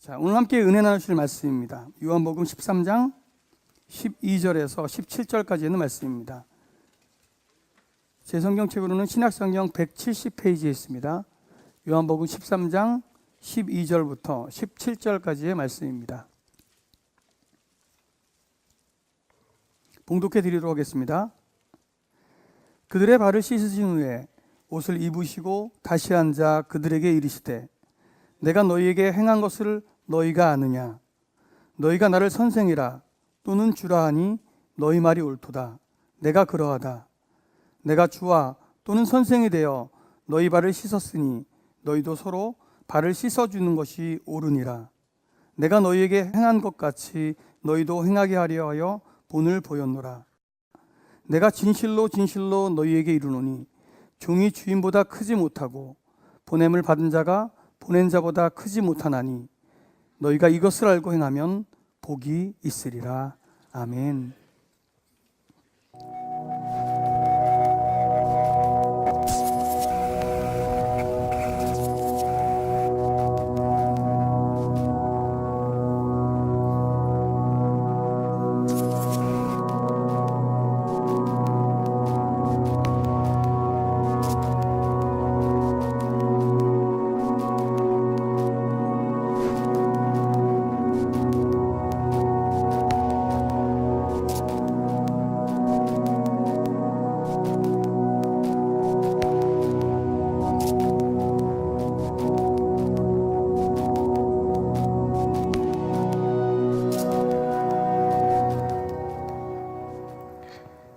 자, 오늘 함께 은혜 나누실 말씀입니다. 요한복음 13장 12절에서 17절까지 있는 말씀입니다. 제 성경책으로는 신약성경 170페이지에 있습니다. 요한복음 13장 12절부터 17절까지의 말씀입니다. 봉독해 드리도록 하겠습니다. 그들의 발을 씻으신 후에 옷을 입으시고 다시 앉아 그들에게 이르시되 내가 너희에게 행한 것을 너희가 아느냐? 너희가 나를 선생이라 또는 주라 하니 너희 말이 옳도다. 내가 그러하다. 내가 주와 또는 선생이 되어 너희 발을 씻었으니 너희도 서로 발을 씻어주는 것이 옳으니라. 내가 너희에게 행한 것 같이 너희도 행하게 하려 하여 본을 보였노라. 내가 진실로 진실로 너희에게 이르노니 종이 주인보다 크지 못하고 보냄을 받은 자가 보낸 자보다 크지 못하나니 너희가 이것을 알고 행하면 복이 있으리라. 아멘.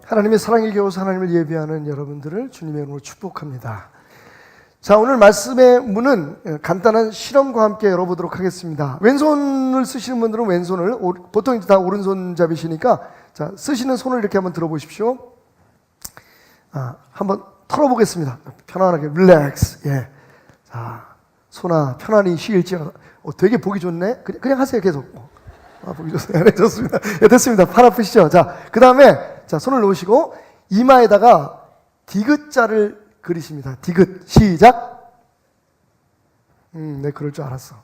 하나님의 사랑에 겨워서 하나님을 예배하는 여러분들을 주님의 이름으로 축복합니다. 자, 오늘 말씀의 문은 간단한 실험과 함께 열어보도록 하겠습니다. 왼손을 쓰시는 분들은 왼손을, 보통 다 오른손잡이시니까 자, 쓰시는 손을 이렇게 한번 들어보십시오. 한번 털어보겠습니다. 편안하게 릴렉스. 예. 자, 손아 편안히 쉬일지어다. 되게 보기 좋네. 그냥 하세요 계속. 보기 좋습니다. 네, 좋습니다. 예, 됐습니다. 팔 아프시죠? 자, 그 다음에 자, 손을 놓으시고 이마에다가 디귿자를 그리십니다. 디귿. 시작. 네, 그럴 줄 알았어.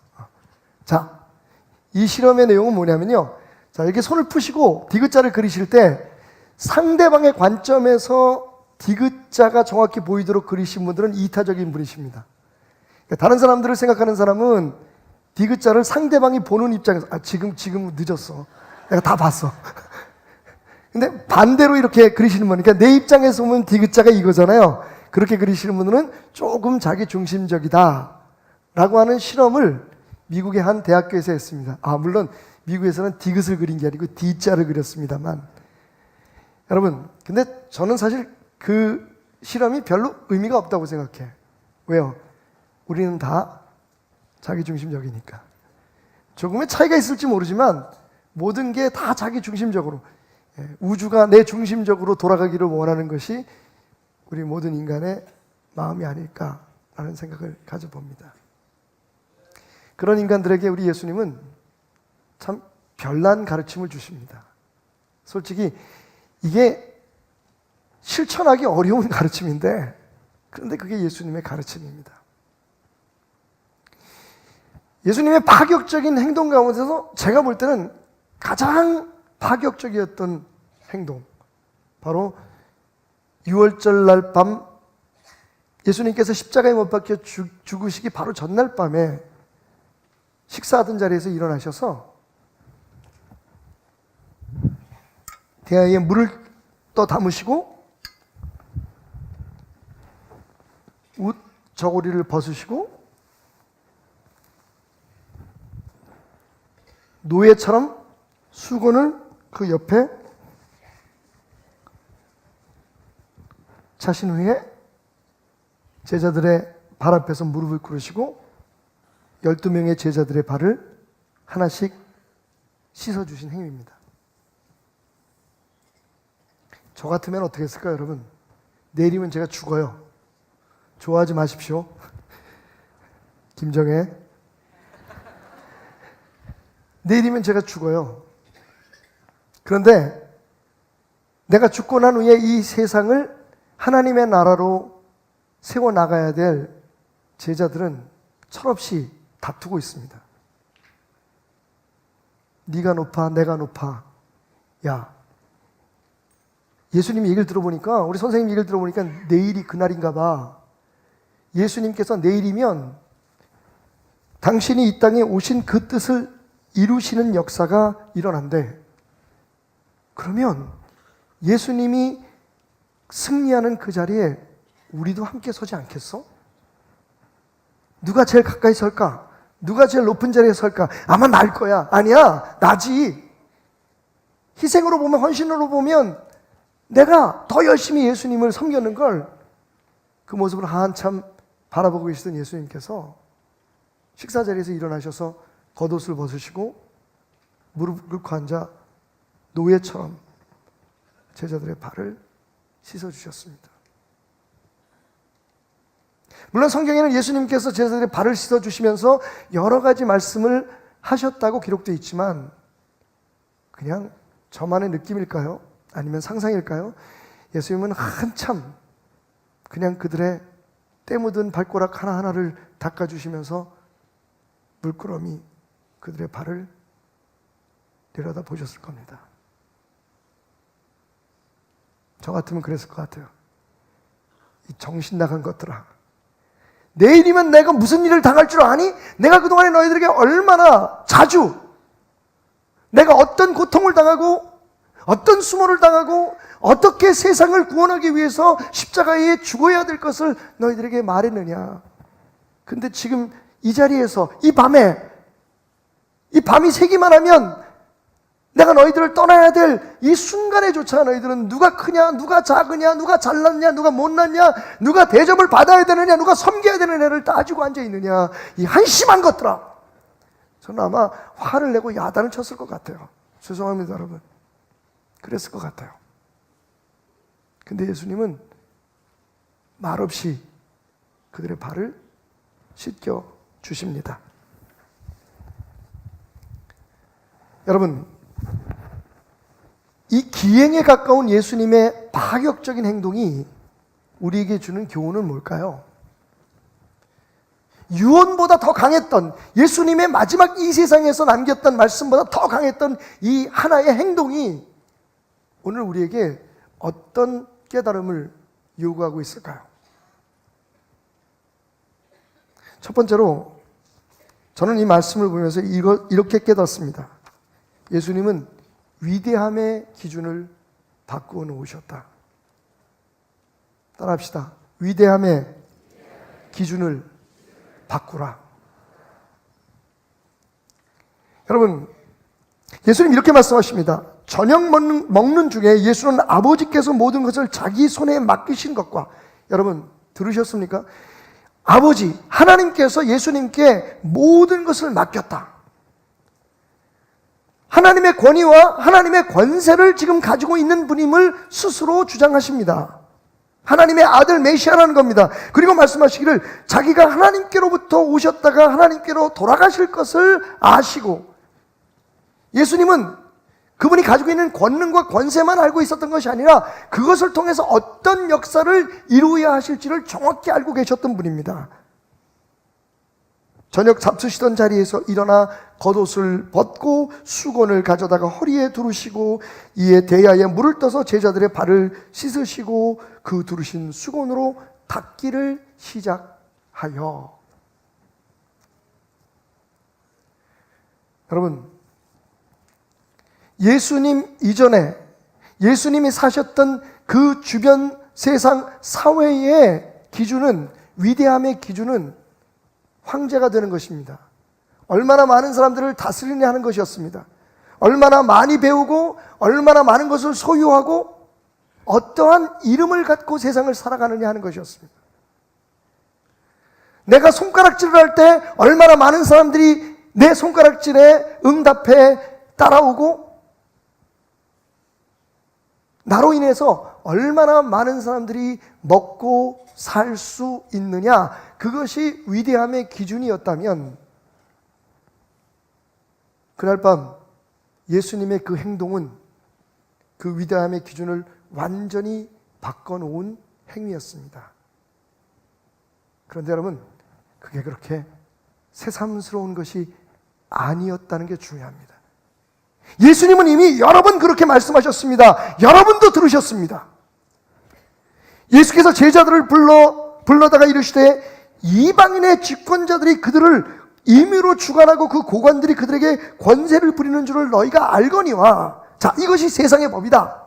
자, 이 실험의 내용은 뭐냐면요. 자, 이렇게 손을 푸시고 디귿자를 그리실 때 상대방의 관점에서 디귿자가 정확히 보이도록 그리신 분들은 이타적인 분이십니다. 다른 사람들을 생각하는 사람은 디귿자를 상대방이 보는 입장에서 지금 늦었어. 내가 다 봤어. 근데 반대로 이렇게 그리시는 분은, 그러니까 내 입장에서 보면 디귿자가 이거잖아요. 그렇게 그리시는 분들은 조금 자기 중심적이다 라고 하는 실험을 미국의 한 대학교에서 했습니다. 물론 미국에서는 디귿을 그린 게 아니고 D자를 그렸습니다만, 여러분, 근데 저는 사실 그 실험이 별로 의미가 없다고 생각해. 왜요? 우리는 다 자기 중심적이니까. 조금의 차이가 있을지 모르지만 모든 게 다 자기 중심적으로, 우주가 내 중심적으로 돌아가기를 원하는 것이 우리 모든 인간의 마음이 아닐까라는 생각을 가져봅니다. 그런 인간들에게 우리 예수님은 참 별난 가르침을 주십니다. 솔직히 이게 실천하기 어려운 가르침인데, 그런데 그게 예수님의 가르침입니다. 예수님의 파격적인 행동 가운데서 제가 볼 때는 가장 파격적이었던 행동, 바로 6월절 날 밤 예수님께서 십자가에 못 박혀 죽으시기 바로 전날 밤에 식사하던 자리에서 일어나셔서 대야에 물을 떠 담으시고 옷 저고리를 벗으시고 노예처럼 수건을 그 옆에 차신 후에 제자들의 발 앞에서 무릎을 꿇으시고 12명의 제자들의 발을 하나씩 씻어주신 행위입니다. 저 같으면 어떻게 했을까요, 여러분? 내일이면 제가 죽어요. 좋아하지 마십시오. 김정혜. 내일이면 제가 죽어요. 그런데 내가 죽고 난 후에 이 세상을 하나님의 나라로 세워나가야 될 제자들은 철없이 다투고 있습니다. 네가 높아 내가 높아. 야, 예수님 얘기를 들어보니까, 우리 선생님 얘기를 들어보니까 내일이 그날인가 봐. 예수님께서 내일이면 당신이 이 땅에 오신 그 뜻을 이루시는 역사가 일어난대. 그러면 예수님이 승리하는 그 자리에 우리도 함께 서지 않겠어? 누가 제일 가까이 설까? 누가 제일 높은 자리에 설까? 아마 날 거야. 아니야, 나지. 희생으로 보면, 헌신으로 보면 내가 더 열심히 예수님을 섬겼는 걸, 그 모습을 한참 바라보고 계시던 예수님께서 식사 자리에서 일어나셔서 겉옷을 벗으시고 무릎 꿇고 앉아 노예처럼 제자들의 발을 씻어주셨습니다. 물론 성경에는 예수님께서 제자들의 발을 씻어주시면서 여러 가지 말씀을 하셨다고 기록되어 있지만, 그냥 저만의 느낌일까요? 아니면 상상일까요? 예수님은 한참 그냥 그들의 때 묻은 발가락 하나하나를 닦아주시면서 물끄러미 그들의 발을 내려다 보셨을 겁니다. 저 같으면 그랬을 것 같아요. 이 정신 나간 것들아, 내일이면 내가 무슨 일을 당할 줄 아니? 내가 그동안에 너희들에게 얼마나 자주 내가 어떤 고통을 당하고 어떤 수모를 당하고 어떻게 세상을 구원하기 위해서 십자가에 죽어야 될 것을 너희들에게 말했느냐. 근데 지금 이 자리에서 이 밤이 새기만 하면 내가 너희들을 떠나야 될 이 순간에조차 너희들은 누가 크냐, 누가 작으냐, 누가 잘났냐, 누가 못났냐, 누가 대접을 받아야 되느냐, 누가 섬겨야 되느냐를 따지고 앉아있느냐. 이 한심한 것들아. 저는 아마 화를 내고 야단을 쳤을 것 같아요. 죄송합니다, 여러분. 그랬을 것 같아요. 근데 예수님은 말없이 그들의 발을 씻겨 주십니다. 여러분, 이 기행에 가까운 예수님의 파격적인 행동이 우리에게 주는 교훈은 뭘까요? 유언보다 더 강했던, 예수님의 마지막 이 세상에서 남겼던 말씀보다 더 강했던 이 하나의 행동이 오늘 우리에게 어떤 깨달음을 요구하고 있을까요? 첫 번째로 저는 이 말씀을 보면서 이렇게 깨닫습니다. 예수님은 위대함의 기준을 바꾸어 놓으셨다. 따라합시다. 위대함의 기준을 바꾸라. 여러분, 예수님 이렇게 말씀하십니다. 저녁 먹는 중에 예수는 아버지께서 모든 것을 자기 손에 맡기신 것과, 여러분 들으셨습니까? 아버지 하나님께서 예수님께 모든 것을 맡겼다. 하나님의 권위와 하나님의 권세를 지금 가지고 있는 분임을 스스로 주장하십니다. 하나님의 아들 메시아라는 겁니다. 그리고 말씀하시기를 자기가 하나님께로부터 오셨다가 하나님께로 돌아가실 것을 아시고, 예수님은 그분이 가지고 있는 권능과 권세만 알고 있었던 것이 아니라 그것을 통해서 어떤 역사를 이루어야 하실지를 정확히 알고 계셨던 분입니다. 저녁 잡수시던 자리에서 일어나 겉옷을 벗고 수건을 가져다가 허리에 두르시고 이에 대야에 물을 떠서 제자들의 발을 씻으시고 그 두르신 수건으로 닦기를 시작하여. 여러분, 예수님 이전에 예수님이 사셨던 그 주변 세상 사회의 기준은, 위대함의 기준은 황제가 되는 것입니다. 얼마나 많은 사람들을 다스리냐 하는 것이었습니다. 얼마나 많이 배우고 얼마나 많은 것을 소유하고 어떠한 이름을 갖고 세상을 살아가느냐 하는 것이었습니다. 내가 손가락질을 할 때 얼마나 많은 사람들이 내 손가락질에 응답해 따라오고, 나로 인해서 얼마나 많은 사람들이 먹고 살 수 있느냐, 그것이 위대함의 기준이었다면, 그날 밤 예수님의 그 행동은 그 위대함의 기준을 완전히 바꿔놓은 행위였습니다. 그런데 여러분, 그게 그렇게 새삼스러운 것이 아니었다는 게 중요합니다. 예수님은 이미 여러 번 그렇게 말씀하셨습니다. 여러분도 들으셨습니다. 예수께서 제자들을 불러다가 이르시되 이방인의 집권자들이 그들을 임의로 주관하고 그 고관들이 그들에게 권세를 부리는 줄을 너희가 알거니와. 자, 이것이 세상의 법이다.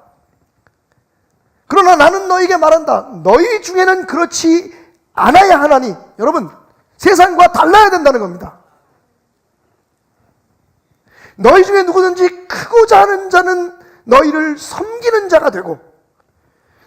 그러나 나는 너희에게 말한다. 너희 중에는 그렇지 않아야 하나니. 여러분, 세상과 달라야 된다는 겁니다. 너희 중에 누구든지 크고자 하는 자는 너희를 섬기는 자가 되고,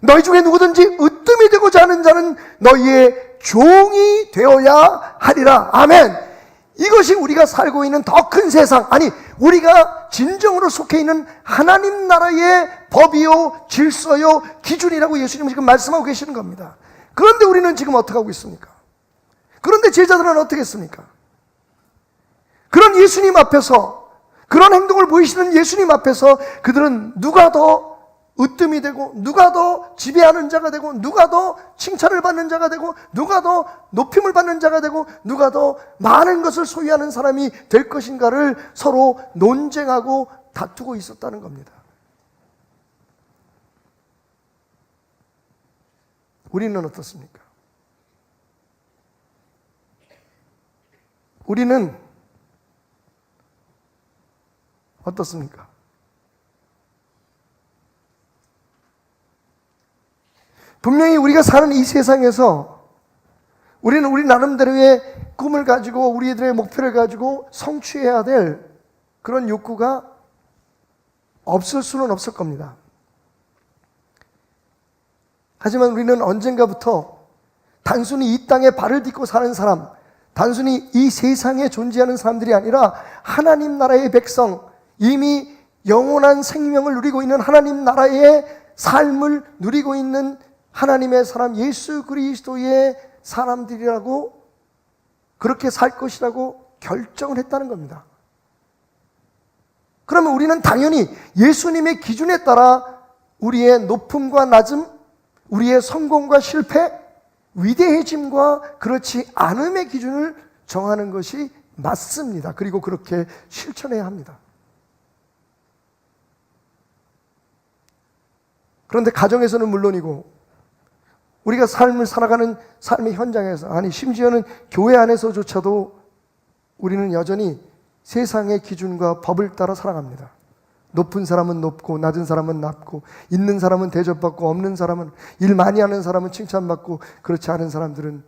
너희 중에 누구든지 으뜸이 되고자 하는 자는 너희의 종이 되어야 하리라. 아멘. 이것이 우리가 살고 있는 더 큰 세상, 아니 우리가 진정으로 속해 있는 하나님 나라의 법이요 질서요 기준이라고 예수님은 지금 말씀하고 계시는 겁니다. 그런데 우리는 지금 어떻게 하고 있습니까? 그런데 제자들은 어떻게 했습니까? 그런 예수님 앞에서, 그런 행동을 보이시는 예수님 앞에서 그들은 누가 더 으뜸이 되고, 누가 더 지배하는 자가 되고, 누가 더 칭찬을 받는 자가 되고, 누가 더 높임을 받는 자가 되고, 누가 더 많은 것을 소유하는 사람이 될 것인가를 서로 논쟁하고 다투고 있었다는 겁니다. 우리는 어떻습니까? 우리는 어떻습니까? 분명히 우리가 사는 이 세상에서 우리는 우리 나름대로의 꿈을 가지고 우리들의 목표를 가지고 성취해야 될 그런 욕구가 없을 수는 없을 겁니다. 하지만 우리는 언젠가부터 단순히 이 땅에 발을 딛고 사는 사람, 단순히 이 세상에 존재하는 사람들이 아니라 하나님 나라의 백성, 이미 영원한 생명을 누리고 있는 하나님 나라의 삶을 누리고 있는 하나님의 사람, 예수 그리스도의 사람들이라고, 그렇게 살 것이라고 결정을 했다는 겁니다. 그러면 우리는 당연히 예수님의 기준에 따라 우리의 높음과 낮음, 우리의 성공과 실패, 위대해짐과 그렇지 않음의 기준을 정하는 것이 맞습니다. 그리고 그렇게 실천해야 합니다. 그런데 가정에서는 물론이고 우리가 삶을 살아가는 삶의 현장에서, 아니 심지어는 교회 안에서조차도 우리는 여전히 세상의 기준과 법을 따라 살아갑니다. 높은 사람은 높고 낮은 사람은 낮고, 있는 사람은 대접받고 없는 사람은, 일 많이 하는 사람은 칭찬받고 그렇지 않은 사람들은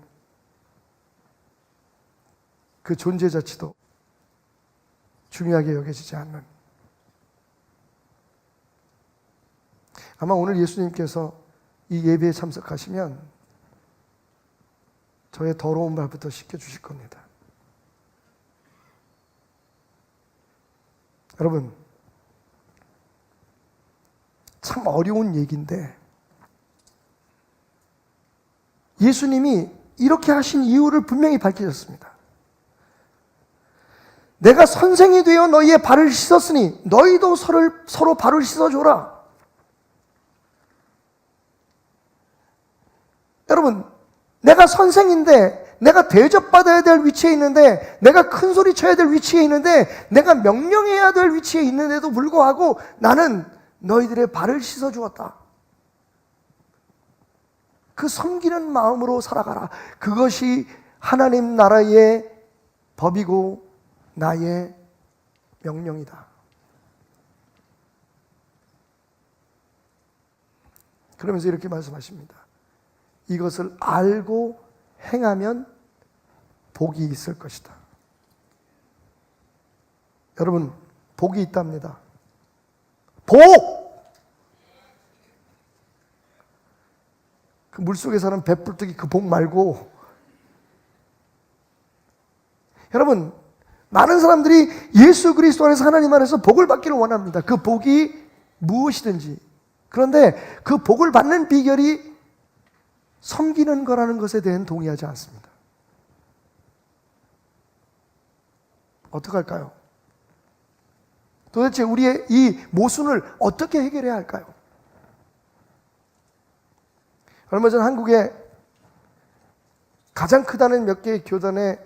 그 존재 자체도 중요하게 여겨지지 않는. 아마 오늘 예수님께서 이 예배에 참석하시면 저의 더러운 발부터 씻겨주실 겁니다. 여러분, 참 어려운 얘기인데 예수님이 이렇게 하신 이유를 분명히 밝히셨습니다. 내가 선생이 되어 너희의 발을 씻었으니 너희도 서로 발을 씻어줘라. 여러분, 내가 선생인데, 내가 대접받아야 될 위치에 있는데, 내가 큰 소리 쳐야 될 위치에 있는데, 내가 명령해야 될 위치에 있는데도 불구하고 나는 너희들의 발을 씻어주었다. 그 섬기는 마음으로 살아가라. 그것이 하나님 나라의 법이고 나의 명령이다. 그러면서 이렇게 말씀하십니다. 이것을 알고 행하면 복이 있을 것이다. 여러분, 복이 있답니다. 복! 그 물속에 사는 배불뚝이 그 복 말고, 여러분, 많은 사람들이 예수 그리스도 안에서 하나님 안에서 복을 받기를 원합니다. 그 복이 무엇이든지. 그런데 그 복을 받는 비결이 섬기는 거라는 것에 대한 동의하지 않습니다. 어떡할까요? 도대체 우리의 이 모순을 어떻게 해결해야 할까요? 얼마 전 한국에 가장 크다는 몇 개의 교단의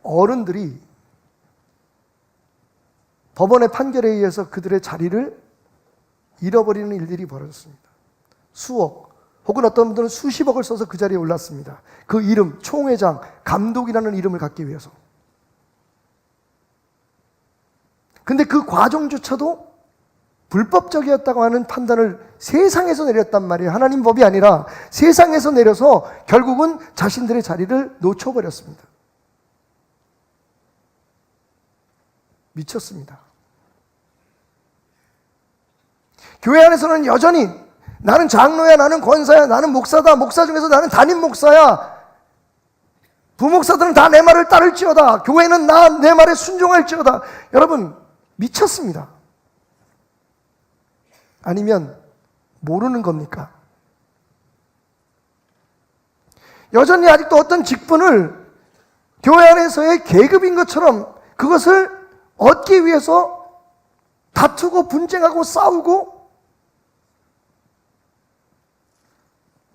어른들이 법원의 판결에 의해서 그들의 자리를 잃어버리는 일들이 벌어졌습니다. 수억 혹은 어떤 분들은 수십억을 써서 그 자리에 올랐습니다. 그 이름, 총회장, 감독이라는 이름을 갖기 위해서. 근데 그 과정조차도 불법적이었다고 하는 판단을 세상에서 내렸단 말이에요. 하나님 법이 아니라 세상에서 내려서 결국은 자신들의 자리를 놓쳐버렸습니다. 미쳤습니다. 교회 안에서는 여전히 나는 장로야, 나는 권사야, 나는 목사다, 목사 중에서 나는 담임 목사야, 부목사들은 다 내 말을 따를지어다, 교회는 내 말에 순종할지어다. 여러분 미쳤습니다. 아니면 모르는 겁니까? 여전히 아직도 어떤 직분을 교회 안에서의 계급인 것처럼 그것을 얻기 위해서 다투고 분쟁하고 싸우고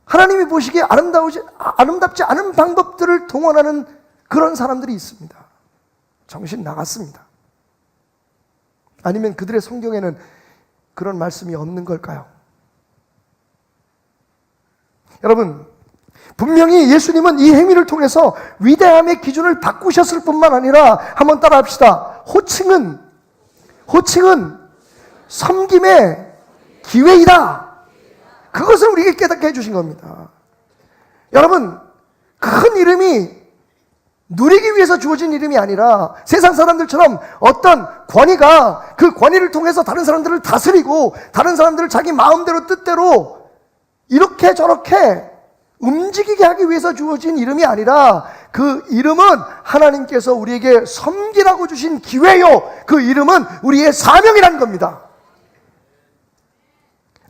하나님이 보시기에 아름답지 않은 방법들을 동원하는 그런 사람들이 있습니다. 정신 나갔습니다. 아니면 그들의 성경에는 그런 말씀이 없는 걸까요? 여러분, 분명히 예수님은 이 행위를 통해서 위대함의 기준을 바꾸셨을 뿐만 아니라 한번 따라 합시다. 호칭은 섬김의 기회이다. 그것을 우리에게 깨닫게 해주신 겁니다. 여러분, 큰 이름이 누리기 위해서 주어진 이름이 아니라 세상 사람들처럼 어떤 권위가 그 권위를 통해서 다른 사람들을 다스리고 다른 사람들을 자기 마음대로 뜻대로 이렇게 저렇게 움직이게 하기 위해서 주어진 이름이 아니라 그 이름은 하나님께서 우리에게 섬기라고 주신 기회요. 그 이름은 우리의 사명이라는 겁니다.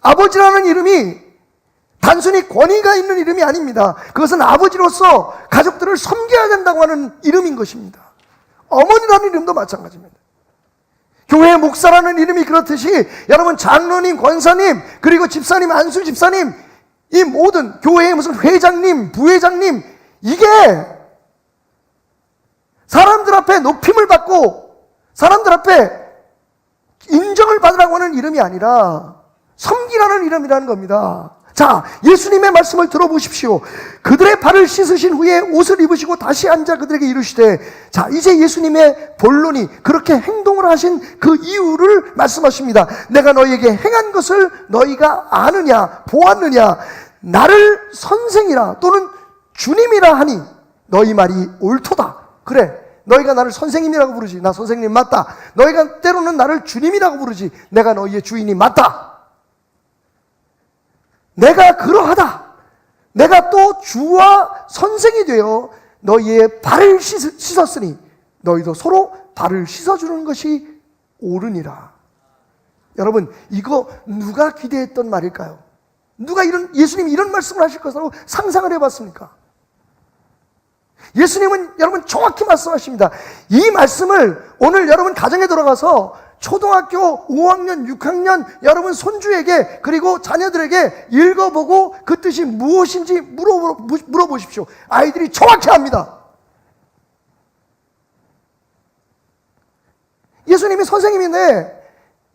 아버지라는 이름이 단순히 권위가 있는 이름이 아닙니다. 그것은 아버지로서 가족들을 섬겨야 된다고 하는 이름인 것입니다. 어머니라는 이름도 마찬가지입니다. 교회의 목사라는 이름이 그렇듯이 여러분 장로님, 권사님, 그리고 집사님, 안수 집사님, 이 모든 교회의 무슨 회장님, 부회장님, 이게 사람들 앞에 높임을 받고 사람들 앞에 인정을 받으라고 하는 이름이 아니라 섬기라는 이름이라는 겁니다. 자, 예수님의 말씀을 들어보십시오. 그들의 발을 씻으신 후에 옷을 입으시고 다시 앉아 그들에게 이르시되, 자, 이제 예수님의 본론이 그렇게 행동을 하신 그 이유를 말씀하십니다. 내가 너희에게 행한 것을 너희가 아느냐, 보았느냐, 나를 선생이라 또는 주님이라 하니 너희 말이 옳도다. 그래, 너희가 나를 선생님이라고 부르지, 나 선생님 맞다. 너희가 때로는 나를 주님이라고 부르지, 내가 너희의 주인이 맞다. 내가 그러하다. 내가 또 주와 선생이 되어 너희의 발을 씻었으니 너희도 서로 발을 씻어주는 것이 옳으니라. 여러분, 이거 누가 기대했던 말일까요? 누가 예수님이 이런 말씀을 하실 것으로 상상을 해봤습니까? 예수님은 여러분 정확히 말씀하십니다. 이 말씀을 오늘 여러분 가정에 들어가서 초등학교 5학년, 6학년 여러분 손주에게 그리고 자녀들에게 읽어보고 그 뜻이 무엇인지 물어보십시오. 아이들이 정확히 압니다. 예수님이 선생님인데,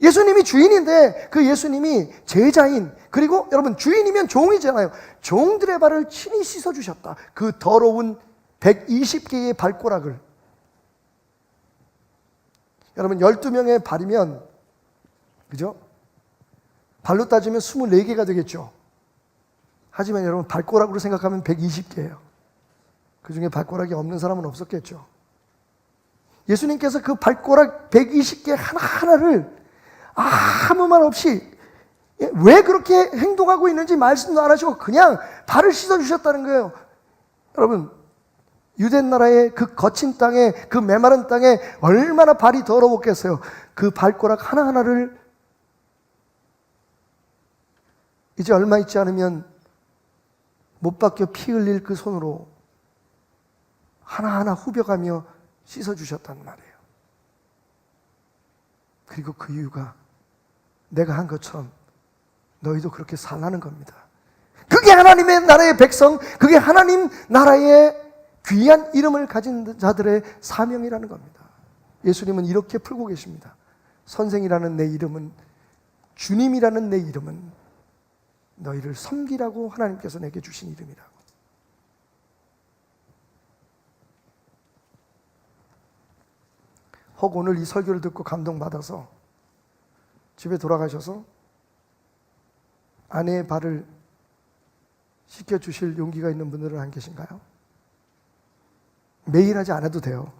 예수님이 주인인데 그 예수님이 제자인, 그리고 여러분 주인이면 종이잖아요. 종들의 발을 친히 씻어주셨다. 그 더러운 120개의 발가락을. 여러분 12명의 발이면, 그죠? 발로 따지면 24개가 되겠죠. 하지만 여러분 발가락으로 생각하면 120개예요. 그 중에 발가락이 없는 사람은 없었겠죠. 예수님께서 그 발가락 120개 하나하나를 아무 말 없이 왜 그렇게 행동하고 있는지 말씀도 안 하시고 그냥 발을 씻어주셨다는 거예요. 여러분, 유대 나라의 그 거친 땅에, 그 메마른 땅에 얼마나 발이 더러웠겠어요. 그 발가락 하나하나를 이제 얼마 있지 않으면 못 박혀 피 흘릴 그 손으로 하나하나 후벼가며 씻어주셨단 말이에요. 그리고 그 이유가 내가 한 것처럼 너희도 그렇게 살라는 겁니다. 그게 하나님의 나라의 백성, 그게 하나님 나라의 귀한 이름을 가진 자들의 사명이라는 겁니다. 예수님은 이렇게 풀고 계십니다. 선생이라는 내 이름은, 주님이라는 내 이름은 너희를 섬기라고 하나님께서 내게 주신 이름이라고. 혹 오늘 이 설교를 듣고 감동받아서 집에 돌아가셔서 아내의 발을 씻겨주실 용기가 있는 분들은 안 계신가요? 매일 하지 않아도 돼요.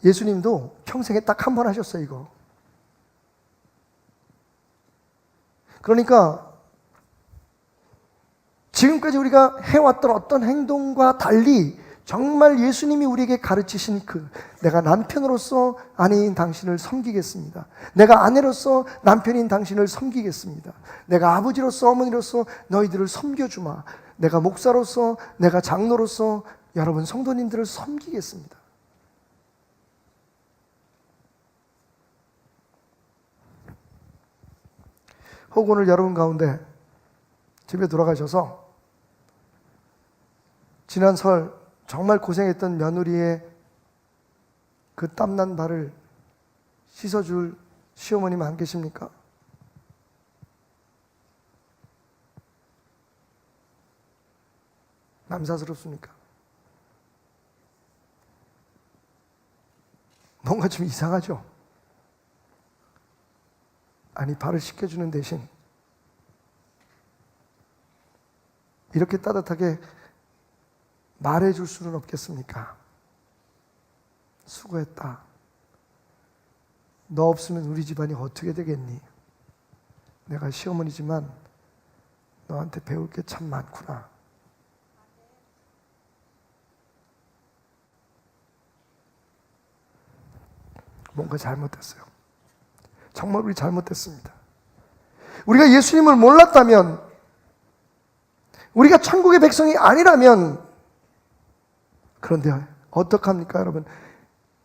예수님도 평생에 딱 한 번 하셨어요, 이거. 그러니까 지금까지 우리가 해왔던 어떤 행동과 달리 정말 예수님이 우리에게 가르치신 내가 남편으로서 아내인 당신을 섬기겠습니다. 내가 아내로서 남편인 당신을 섬기겠습니다. 내가 아버지로서 어머니로서 너희들을 섬겨주마. 내가 목사로서, 내가 장로로서 여러분 성도님들을 섬기겠습니다. 혹 오늘 여러분 가운데 집에 돌아가셔서 지난 설 정말 고생했던 며느리의 그 땀난 발을 씻어줄 시어머님 안 계십니까? 남사스럽습니까? 뭔가 좀 이상하죠? 아니, 발을 씻겨주는 대신 이렇게 따뜻하게 말해줄 수는 없겠습니까? 수고했다. 너 없으면 우리 집안이 어떻게 되겠니? 내가 시어머니지만 너한테 배울 게 참 많구나. 뭔가 잘못됐어요. 정말 우리 잘못됐습니다. 우리가 예수님을 몰랐다면, 우리가 천국의 백성이 아니라면, 그런데 어떡합니까, 여러분?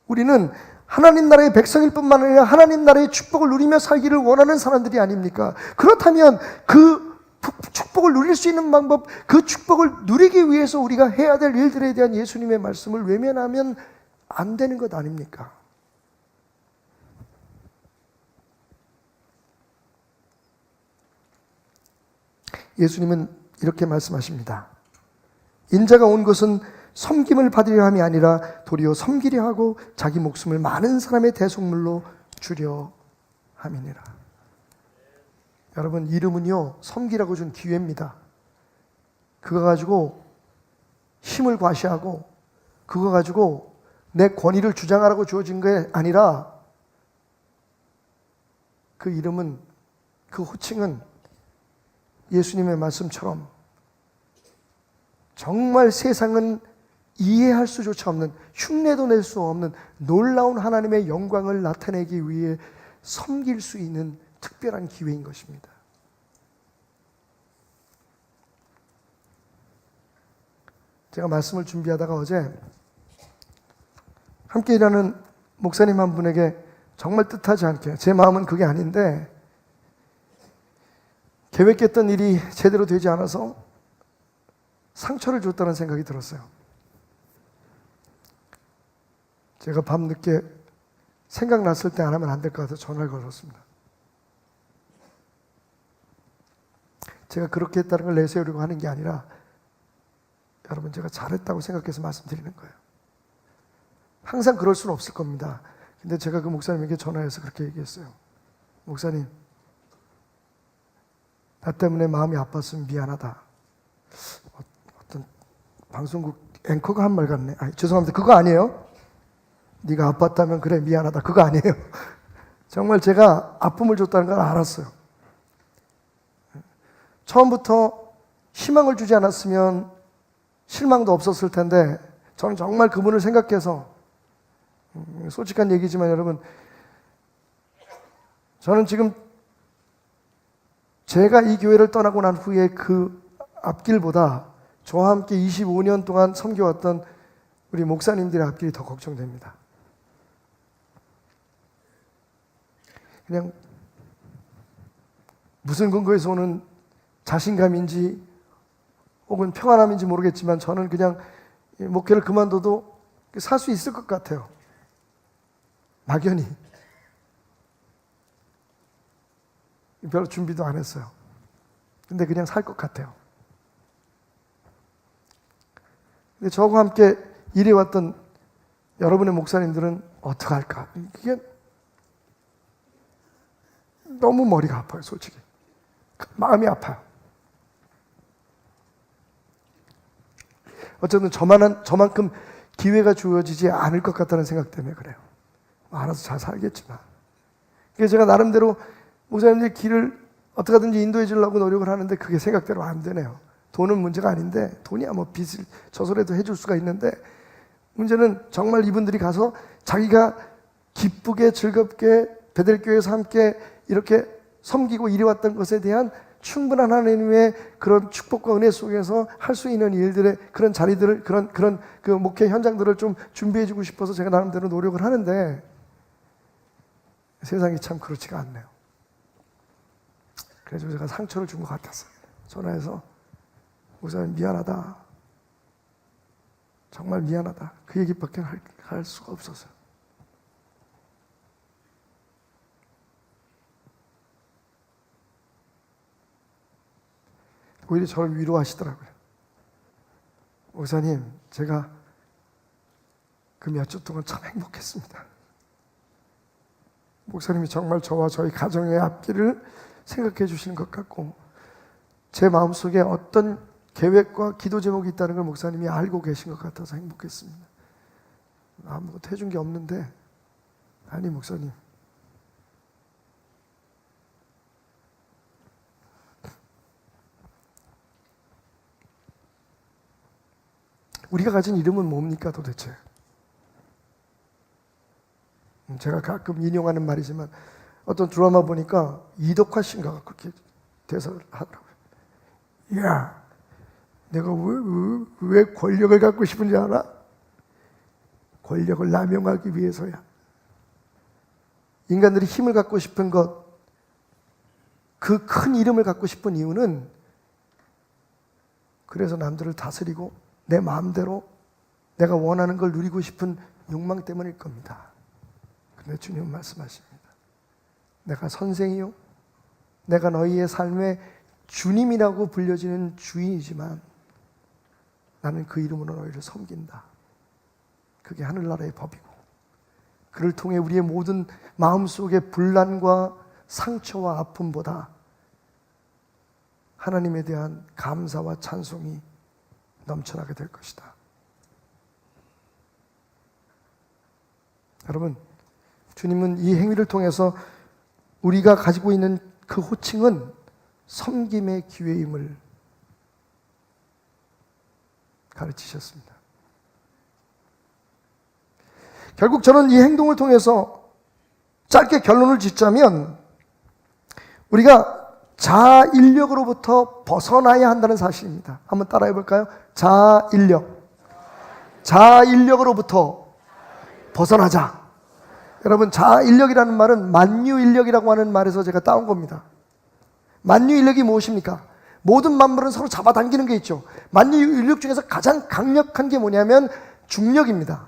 우리는 하나님 나라의 백성일 뿐만 아니라 하나님 나라의 축복을 누리며 살기를 원하는 사람들이 아닙니까? 그렇다면 그 축복을 누릴 수 있는 방법, 그 축복을 누리기 위해서 우리가 해야 될 일들에 대한 예수님의 말씀을 외면하면 안 되는 것 아닙니까? 예수님은 이렇게 말씀하십니다. 인자가 온 것은 섬김을 받으려 함이 아니라 도리어 섬기려 하고 자기 목숨을 많은 사람의 대속물로 주려 함이니라. 여러분, 이름은요, 섬기라고 준 기회입니다. 그거 가지고 힘을 과시하고 그거 가지고 내 권위를 주장하라고 주어진 게 아니라, 그 이름은, 그 호칭은 예수님의 말씀처럼 정말 세상은 이해할 수조차 없는, 흉내도 낼 수 없는 놀라운 하나님의 영광을 나타내기 위해 섬길 수 있는 특별한 기회인 것입니다. 제가 말씀을 준비하다가 어제 함께 일하는 목사님 한 분에게 정말 뜻하지 않게, 제 마음은 그게 아닌데 계획했던 일이 제대로 되지 않아서 상처를 줬다는 생각이 들었어요. 제가 밤늦게 생각났을 때 안 하면 안 될 것 같아서 전화를 걸었습니다. 제가 그렇게 했다는 걸 내세우려고 하는 게 아니라, 여러분, 제가 잘했다고 생각해서 말씀드리는 거예요. 항상 그럴 수는 없을 겁니다. 근데 제가 그 목사님에게 전화해서 그렇게 얘기했어요. 목사님, 나 때문에 마음이 아팠으면 미안하다. 어떤 방송국 앵커가 한 말 같네. 죄송합니다. 그거 아니에요. 네가 아팠다면 그래, 미안하다. 그거 아니에요. 정말 제가 아픔을 줬다는 걸 알았어요. 처음부터 희망을 주지 않았으면 실망도 없었을 텐데, 저는 정말 그분을 생각해서, 솔직한 얘기지만 여러분, 저는 지금 제가 이 교회를 떠나고 난 후에 그 앞길보다 저와 함께 25년 동안 섬겨왔던 우리 목사님들의 앞길이 더 걱정됩니다. 그냥 무슨 근거에서 오는 자신감인지 혹은 평안함인지 모르겠지만, 저는 그냥 목회를 그만둬도 살 수 있을 것 같아요. 막연히 별로 준비도 안 했어요. 근데 그냥 살 것 같아요. 근데 저와 함께 일해왔던 여러분의 목사님들은 어떡할까? 이게 너무 머리가 아파요, 솔직히. 마음이 아파요. 어쨌든 저만큼 기회가 주어지지 않을 것 같다는 생각 때문에 그래요. 알아서 잘 살겠지만. 그래서 제가 나름대로 목사님들 길을 어떻게 하든지 인도해 주려고 노력을 하는데 그게 생각대로 안 되네요. 돈은 문제가 아닌데, 돈이야 뭐 빚을 저소라도 해줄 수가 있는데, 문제는 정말 이분들이 가서 자기가 기쁘게 즐겁게 베델교회에서 함께 이렇게 섬기고 일해왔던 것에 대한 충분한 하나님의 그런 축복과 은혜 속에서 할 수 있는 일들의 그런 자리들을, 그런 그 목회 현장들을 좀 준비해주고 싶어서 제가 나름대로 노력을 하는데, 세상이 참 그렇지가 않네요. 그래서 제가 상처를 준 것 같았어요. 전화해서 목사님 미안하다, 정말 미안하다, 그 얘기밖에 할 수가 없었어요. 오히려 저를 위로하시더라고요. 목사님, 제가 그 몇 주 동안 참 행복했습니다. 목사님이 정말 저와 저희 가정의 앞길을 생각해 주시는 것 같고, 제 마음속에 어떤 계획과 기도 제목이 있다는 걸 목사님이 알고 계신 것 같아서 행복했습니다. 아무것도 해준 게 없는데, 아니 목사님, 우리가 가진 이름은 뭡니까 도대체? 제가 가끔 인용하는 말이지만 어떤 드라마 보니까 이덕화 씨인가 그렇게 대사를 하더라고요. 야, 내가 왜 권력을 갖고 싶은지 알아? 권력을 남용하기 위해서야. 인간들이 힘을 갖고 싶은 것, 그 큰 이름을 갖고 싶은 이유는 그래서 남들을 다스리고 내 마음대로 내가 원하는 걸 누리고 싶은 욕망 때문일 겁니다. 그런데 주님은 말씀하십니다. 내가 선생이요, 내가 너희의 삶의 주님이라고 불려지는 주인이지만 나는 그 이름으로 너희를 섬긴다. 그게 하늘나라의 법이고, 그를 통해 우리의 모든 마음속의 분란과 상처와 아픔보다 하나님에 대한 감사와 찬송이 넘쳐나게 될 것이다. 여러분, 주님은 이 행위를 통해서 우리가 가지고 있는 그 호칭은 섬김의 기회임을 가르치셨습니다. 결국 저는 이 행동을 통해서 짧게 결론을 짓자면, 우리가 자아인력으로부터 벗어나야 한다는 사실입니다. 한번 따라해 볼까요? 자아인력으로부터 벗어나자. 여러분, 자아인력이라는 말은 만유인력이라고 하는 말에서 제가 따온 겁니다. 만유인력이 무엇입니까? 모든 만물은 서로 잡아당기는 게 있죠. 만유인력 중에서 가장 강력한 게 뭐냐면 중력입니다.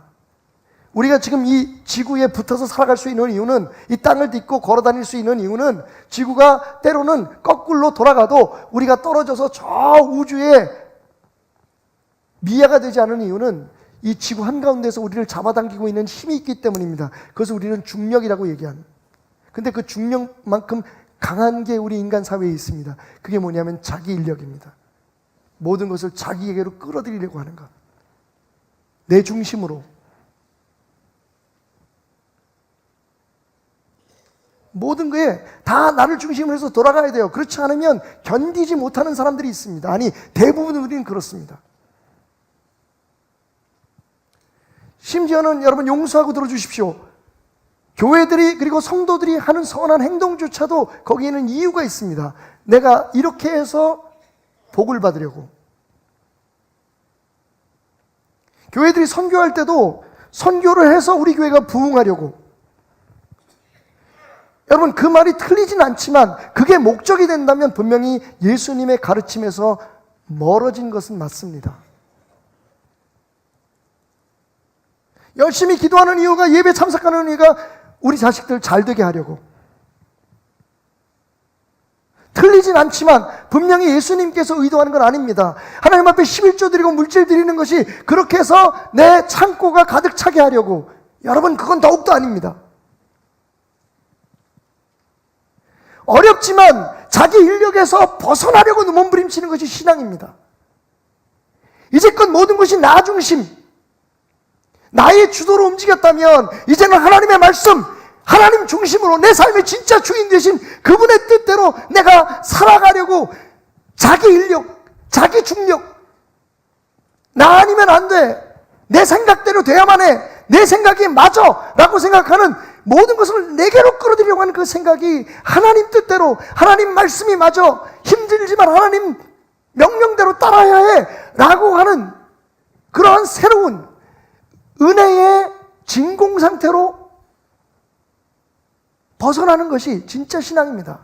우리가 지금 이 지구에 붙어서 살아갈 수 있는 이유는, 이 땅을 딛고 걸어 다닐 수 있는 이유는, 지구가 때로는 거꾸로 돌아가도 우리가 떨어져서 저 우주에 미아가 되지 않은 이유는 이 지구 한가운데서 우리를 잡아당기고 있는 힘이 있기 때문입니다. 그래서 우리는 중력이라고 얘기합니다. 근데 그 중력만큼 강한 게 우리 인간 사회에 있습니다. 그게 뭐냐면 자기 인력입니다. 모든 것을 자기에게로 끌어들이려고 하는 것, 내 중심으로. 모든 거에 다 나를 중심으로 해서 돌아가야 돼요. 그렇지 않으면 견디지 못하는 사람들이 있습니다. 아니, 대부분 우리는 그렇습니다. 심지어는 여러분 용서하고 들어주십시오. 교회들이, 그리고 성도들이 하는 선한 행동조차도 거기에는 이유가 있습니다. 내가 이렇게 해서 복을 받으려고. 교회들이 선교할 때도 선교를 해서 우리 교회가 부흥하려고. 여러분, 그 말이 틀리진 않지만 그게 목적이 된다면 분명히 예수님의 가르침에서 멀어진 것은 맞습니다. 열심히 기도하는 이유가, 예배 참석하는 이유가 우리 자식들 잘 되게 하려고. 틀리진 않지만 분명히 예수님께서 의도하는 건 아닙니다. 하나님 앞에 11조 드리고 물질 드리는 것이 그렇게 해서 내 창고가 가득 차게 하려고. 여러분, 그건 더욱더 아닙니다. 어렵지만 자기 인력에서 벗어나려고 몸부림치는 것이 신앙입니다. 이제껏 모든 것이 나 중심, 나의 주도로 움직였다면 이제는 하나님의 말씀, 하나님 중심으로 내 삶의 진짜 주인 되신 그분의 뜻대로 내가 살아가려고 자기 인력, 자기 중력, 나 아니면 안 돼, 내 생각대로 돼야만 해, 내 생각이 맞아 라고 생각하는 모든 것을 내게로 끌어들이려고 하는 그 생각이 하나님 뜻대로, 하나님 말씀이 맞아, 힘들지만 하나님 명령대로 따라야 해 라고 하는 그러한 새로운 은혜의 진공 상태로 벗어나는 것이 진짜 신앙입니다.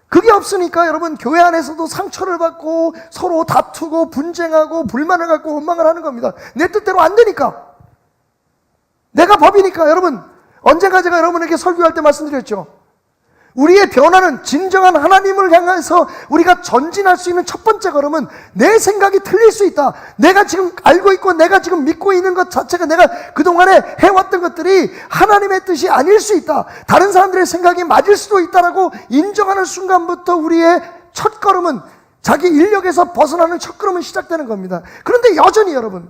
그게 없으니까 여러분, 교회 안에서도 상처를 받고 서로 다투고 분쟁하고 불만을 갖고 원망을 하는 겁니다. 내 뜻대로 안 되니까, 내가 법이니까. 여러분, 언젠가 제가 여러분에게 설교할 때 말씀드렸죠. 우리의 변화는 진정한 하나님을 향해서 우리가 전진할 수 있는 첫 번째 걸음은 내 생각이 틀릴 수 있다. 내가 지금 알고 있고 내가 지금 믿고 있는 것 자체가 내가 그동안에 해왔던 것들이 하나님의 뜻이 아닐 수 있다. 다른 사람들의 생각이 맞을 수도 있다라고 인정하는 순간부터 우리의 첫 걸음은, 자기 인력에서 벗어나는 첫 걸음은 시작되는 겁니다. 그런데 여전히 여러분,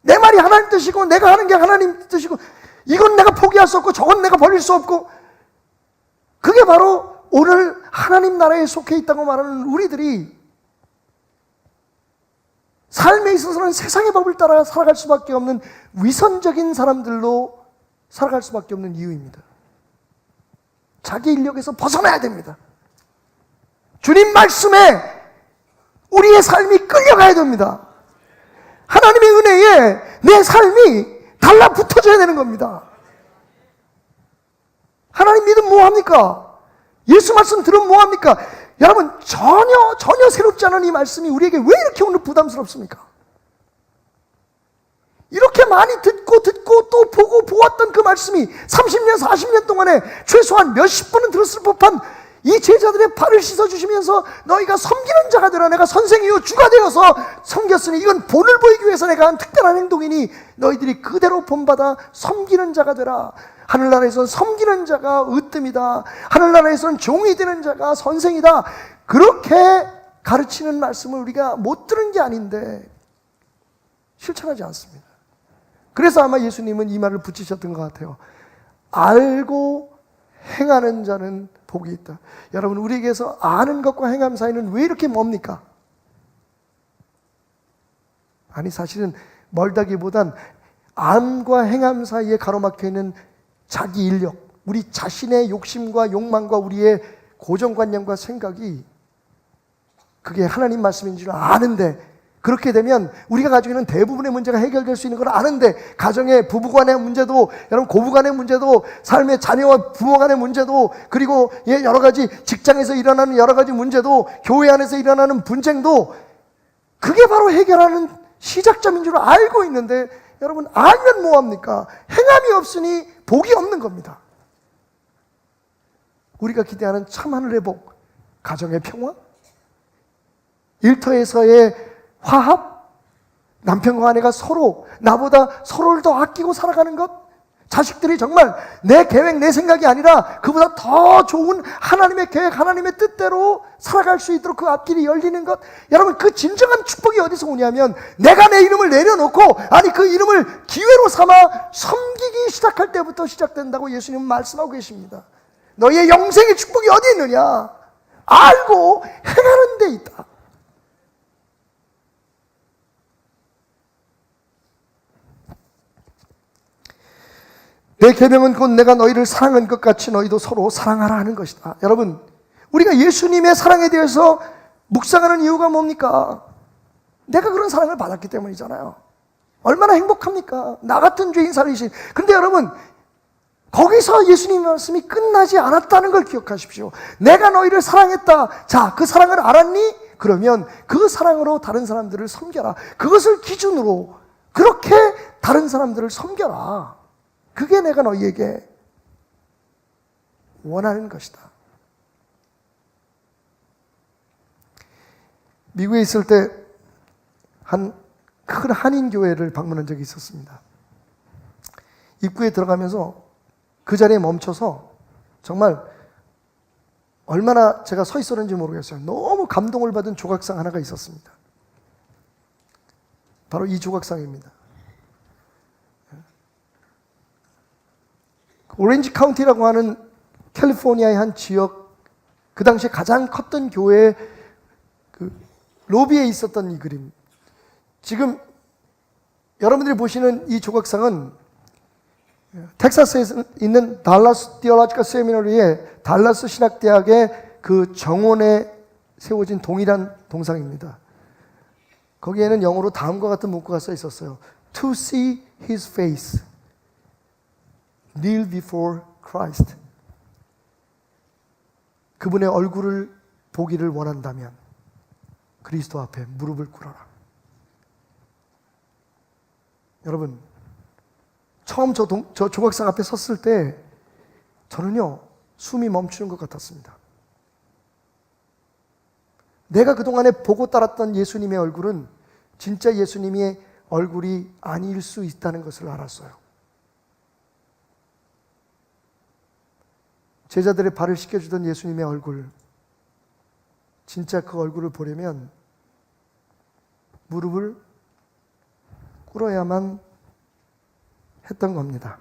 내 말이 하나님 뜻이고 내가 하는 게 하나님 뜻이고 이건 내가 포기할 수 없고 저건 내가 버릴 수 없고, 그게 바로 오늘 하나님 나라에 속해 있다고 말하는 우리들이 삶에 있어서는 세상의 법을 따라 살아갈 수밖에 없는 위선적인 사람들로 살아갈 수밖에 없는 이유입니다. 자기 인력에서 벗어나야 됩니다. 주님 말씀에 우리의 삶이 끌려가야 됩니다. 하나님의 은혜에 내 삶이 달라붙어져야 되는 겁니다. 하나님 믿으면 뭐합니까? 예수 말씀 들으면 뭐합니까? 여러분, 전혀 새롭지 않은 이 말씀이 우리에게 왜 이렇게 오늘 부담스럽습니까? 이렇게 많이 듣고 또 보고 보았던 그 말씀이 30년 40년 동안에 최소한 몇십 번은 들었을 법한 이 제자들의 발을 씻어주시면서 너희가 섬기는 자가 되라, 내가 선생이요 주가 되어서 섬겼으니 이건 본을 보이기 위해서 내가 한 특별한 행동이니 너희들이 그대로 본받아 섬기는 자가 되라. 하늘나라에서는 섬기는 자가 으뜸이다. 하늘나라에서는 종이 되는 자가 선생이다. 그렇게 가르치는 말씀을 우리가 못 들은 게 아닌데 실천하지 않습니다. 그래서 아마 예수님은 이 말을 붙이셨던 것 같아요. 알고 행하는 자는 복이 있다. 여러분, 우리에게서 아는 것과 행함 사이는 왜 이렇게 멉니까? 아니, 사실은 멀다기보단 암과 행함 사이에 가로막혀 있는 자기 인력, 우리 자신의 욕심과 욕망과 우리의 고정관념과 생각이, 그게 하나님 말씀인 줄 아는데, 그렇게 되면 우리가 가지고 있는 대부분의 문제가 해결될 수 있는 걸 아는데, 가정의 부부간의 문제도, 여러분 고부간의 문제도, 삶의 자녀와 부모 간의 문제도, 그리고 여러 가지 직장에서 일어나는 여러 가지 문제도, 교회 안에서 일어나는 분쟁도, 그게 바로 해결하는 시작점인 줄 알고 있는데, 여러분, 알면 뭐합니까? 행함이 없으니 복이 없는 겁니다. 우리가 기대하는 참 하늘의 복, 가정의 평화, 일터에서의 화합, 남편과 아내가 서로 나보다 서로를 더 아끼고 살아가는 것, 자식들이 정말 내 계획, 내 생각이 아니라 그보다 더 좋은 하나님의 계획, 하나님의 뜻대로 살아갈 수 있도록 그 앞길이 열리는 것, 여러분, 그 진정한 축복이 어디서 오냐면 내가 내 이름을 내려놓고, 아니 그 이름을 기회로 삼아 섬기기 시작할 때부터 시작된다고 예수님은 말씀하고 계십니다. 너희의 영생의 축복이 어디 있느냐? 알고 행하는 데 있다. 내 계명은 곧 내가 너희를 사랑한 것 같이 너희도 서로 사랑하라 하는 것이다. 여러분, 우리가 예수님의 사랑에 대해서 묵상하는 이유가 뭡니까? 내가 그런 사랑을 받았기 때문이잖아요. 얼마나 행복합니까? 나 같은 죄인 살리신. 근데 여러분, 거기서 예수님의 말씀이 끝나지 않았다는 걸 기억하십시오. 내가 너희를 사랑했다. 자, 그 사랑을 알았니? 그러면 그 사랑으로 다른 사람들을 섬겨라. 그것을 기준으로 그렇게 다른 사람들을 섬겨라. 그게 내가 너희에게 원하는 것이다. 미국에 있을 때 한 큰 한인교회를 방문한 적이 있었습니다. 입구에 들어가면서 그 자리에 멈춰서 정말 얼마나 제가 서 있었는지 모르겠어요. 너무 감동을 받은 조각상 하나가 있었습니다. 바로 이 조각상입니다. 오렌지 카운티라고 하는 캘리포니아의 한 지역, 그 당시에 가장 컸던 교회의 그 로비에 있었던 이 그림. 지금 여러분들이 보시는 이 조각상은 텍사스에 있는 달라스 디올로지컬 세미너리의 달라스 신학대학의 그 정원에 세워진 동일한 동상입니다. 거기에는 영어로 다음과 같은 문구가 써 있었어요. To see his face, kneel before Christ. 그분의 얼굴을 보기를 원한다면 그리스도 앞에 무릎을 꿇어라. 여러분, 처음 저 조각상 앞에 섰을 때 저는요, 숨이 멈추는 것 같았습니다. 내가 그동안에 보고 따랐던 예수님의 얼굴은 진짜 예수님의 얼굴이 아닐 수 있다는 것을 알았어요. 제자들의 발을 씻겨주던 예수님의 얼굴, 진짜 그 얼굴을 보려면 무릎을 꿇어야만 했던 겁니다.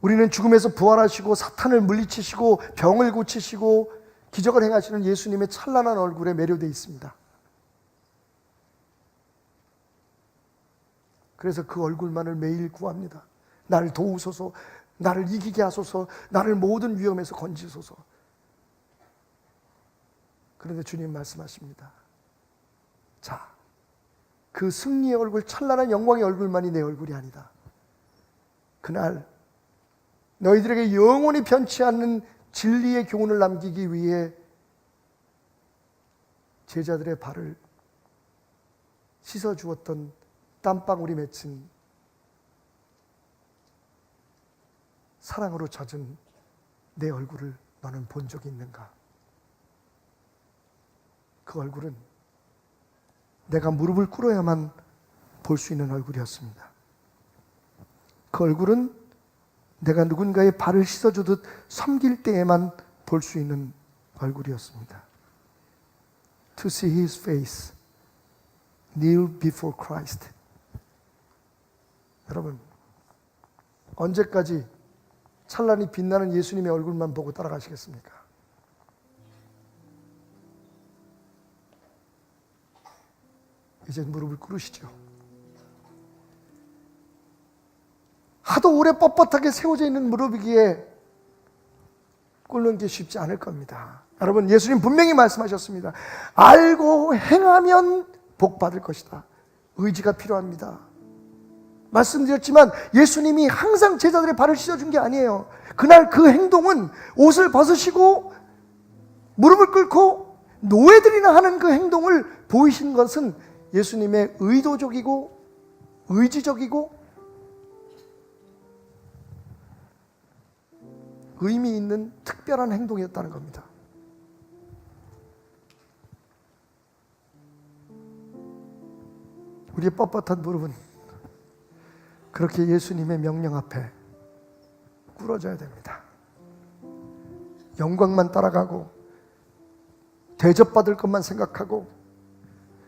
우리는 죽음에서 부활하시고 사탄을 물리치시고 병을 고치시고 기적을 행하시는 예수님의 찬란한 얼굴에 매료되어 있습니다. 그래서 그 얼굴만을 매일 구합니다. 나를 도우소서, 나를 이기게 하소서, 나를 모든 위험에서 건지소서. 그런데 주님 말씀하십니다. 자, 그 승리의 얼굴, 찬란한 영광의 얼굴만이 내 얼굴이 아니다. 그날 너희들에게 영원히 변치 않는 진리의 교훈을 남기기 위해 제자들의 발을 씻어주었던 땀방울이 맺힌 사랑으로 젖은 내 얼굴을 너는 본 적이 있는가? 그 얼굴은 내가 무릎을 꿇어야만 볼 수 있는 얼굴이었습니다. 그 얼굴은 내가 누군가의 발을 씻어주듯 섬길 때에만 볼 수 있는 얼굴이었습니다. To see his face, kneel before Christ. 여러분, 언제까지 찬란히 빛나는 예수님의 얼굴만 보고 따라가시겠습니까? 이제 무릎을 꿇으시죠. 하도 오래 뻣뻣하게 세워져 있는 무릎이기에 꿇는 게 쉽지 않을 겁니다. 여러분, 예수님 분명히 말씀하셨습니다. 알고 행하면 복 받을 것이다. 의지가 필요합니다. 말씀드렸지만 예수님이 항상 제자들의 발을 씻어준 게 아니에요. 그날 그 행동은 옷을 벗으시고 무릎을 꿇고 노예들이나 하는 그 행동을 보이신 것은 예수님의 의도적이고 의지적이고 의미 있는 특별한 행동이었다는 겁니다. 우리의 뻣뻣한 무릎은 그렇게 예수님의 명령 앞에 꿇어져야 됩니다. 영광만 따라가고 대접받을 것만 생각하고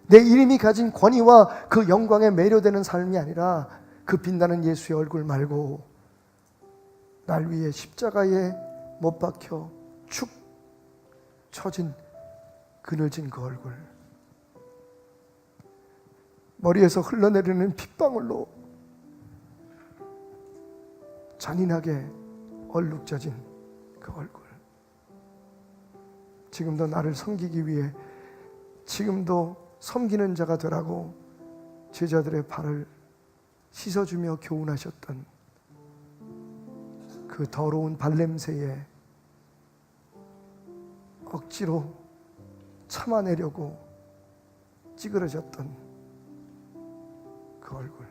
내 이름이 가진 권위와 그 영광에 매료되는 삶이 아니라 그 빛나는 예수의 얼굴 말고 날 위해 십자가에 못 박혀 축 처진 그늘진 그 얼굴, 머리에서 흘러내리는 핏방울로 잔인하게 얼룩져진 그 얼굴, 지금도 나를 섬기기 위해 지금도 섬기는 자가 되라고 제자들의 발을 씻어주며 교훈하셨던 그 더러운 발냄새에 억지로 참아내려고 찌그러졌던 그 얼굴,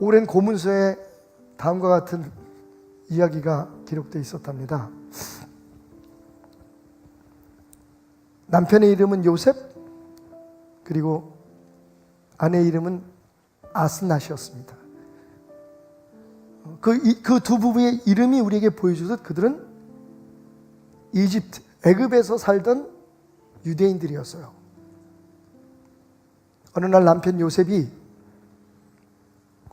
오랜 고문서에 다음과 같은 이야기가 기록되어 있었답니다. 남편의 이름은 요셉, 그리고 아내의 이름은 아스낫이었습니다. 그 두 부부의 이름이 우리에게 보여주듯 그들은 이집트, 애굽에서 살던 유대인들이었어요. 어느 날 남편 요셉이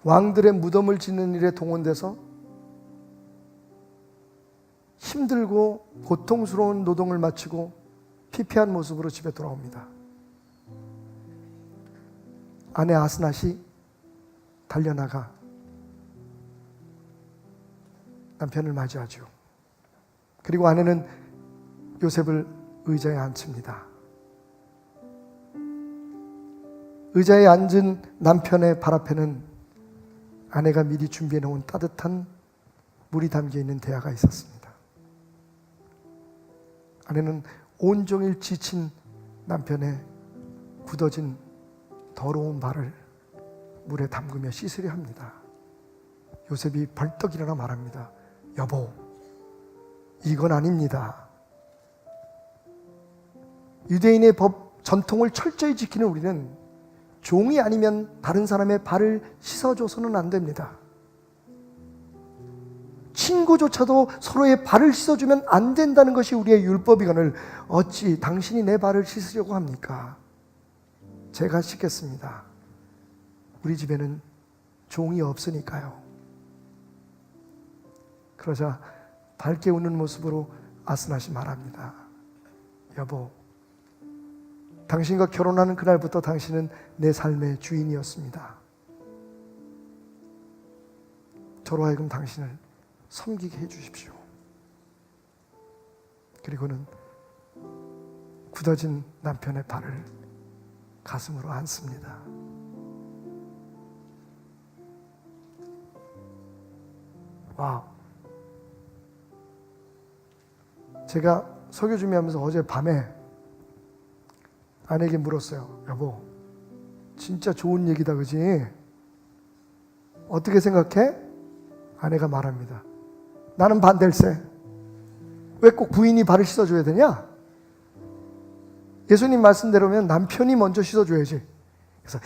왕들의 무덤을 짓는 일에 동원돼서 힘들고 고통스러운 노동을 마치고 피폐한 모습으로 집에 돌아옵니다. 아내 아스낫이 달려나가 남편을 맞이하죠. 그리고 아내는 요셉을 의자에 앉힙니다. 의자에 앉은 남편의 발 앞에는 아내가 미리 준비해 놓은 따뜻한 물이 담겨 있는 대야가 있었습니다. 아내는 온종일 지친 남편의 굳어진 더러운 발을 물에 담그며 씻으려 합니다. 요셉이 벌떡 일어나 말합니다. 여보, 이건 아닙니다. 유대인의 법 전통을 철저히 지키는 우리는 종이 아니면 다른 사람의 발을 씻어줘서는 안 됩니다. 친구조차도 서로의 발을 씻어주면 안 된다는 것이 우리의 율법이거늘 어찌 당신이 내 발을 씻으려고 합니까? 제가 씻겠습니다. 우리 집에는 종이 없으니까요. 그러자 밝게 웃는 모습으로 아스낫이 말합니다. 여보, 당신과 결혼하는 그날부터 당신은 내 삶의 주인이었습니다. 저로 하여금 당신을 섬기게 해주십시오. 그리고는 굳어진 남편의 발을 가슴으로 안습니다. 와우. 제가 설교 준비하면서 어제 밤에 아내에게 물었어요. 여보, 진짜 좋은 얘기다, 그지? 어떻게 생각해? 아내가 말합니다. 나는 반댈세. 왜 꼭 부인이 발을 씻어줘야 되냐? 예수님 말씀대로면 남편이 먼저 씻어줘야지. 그래서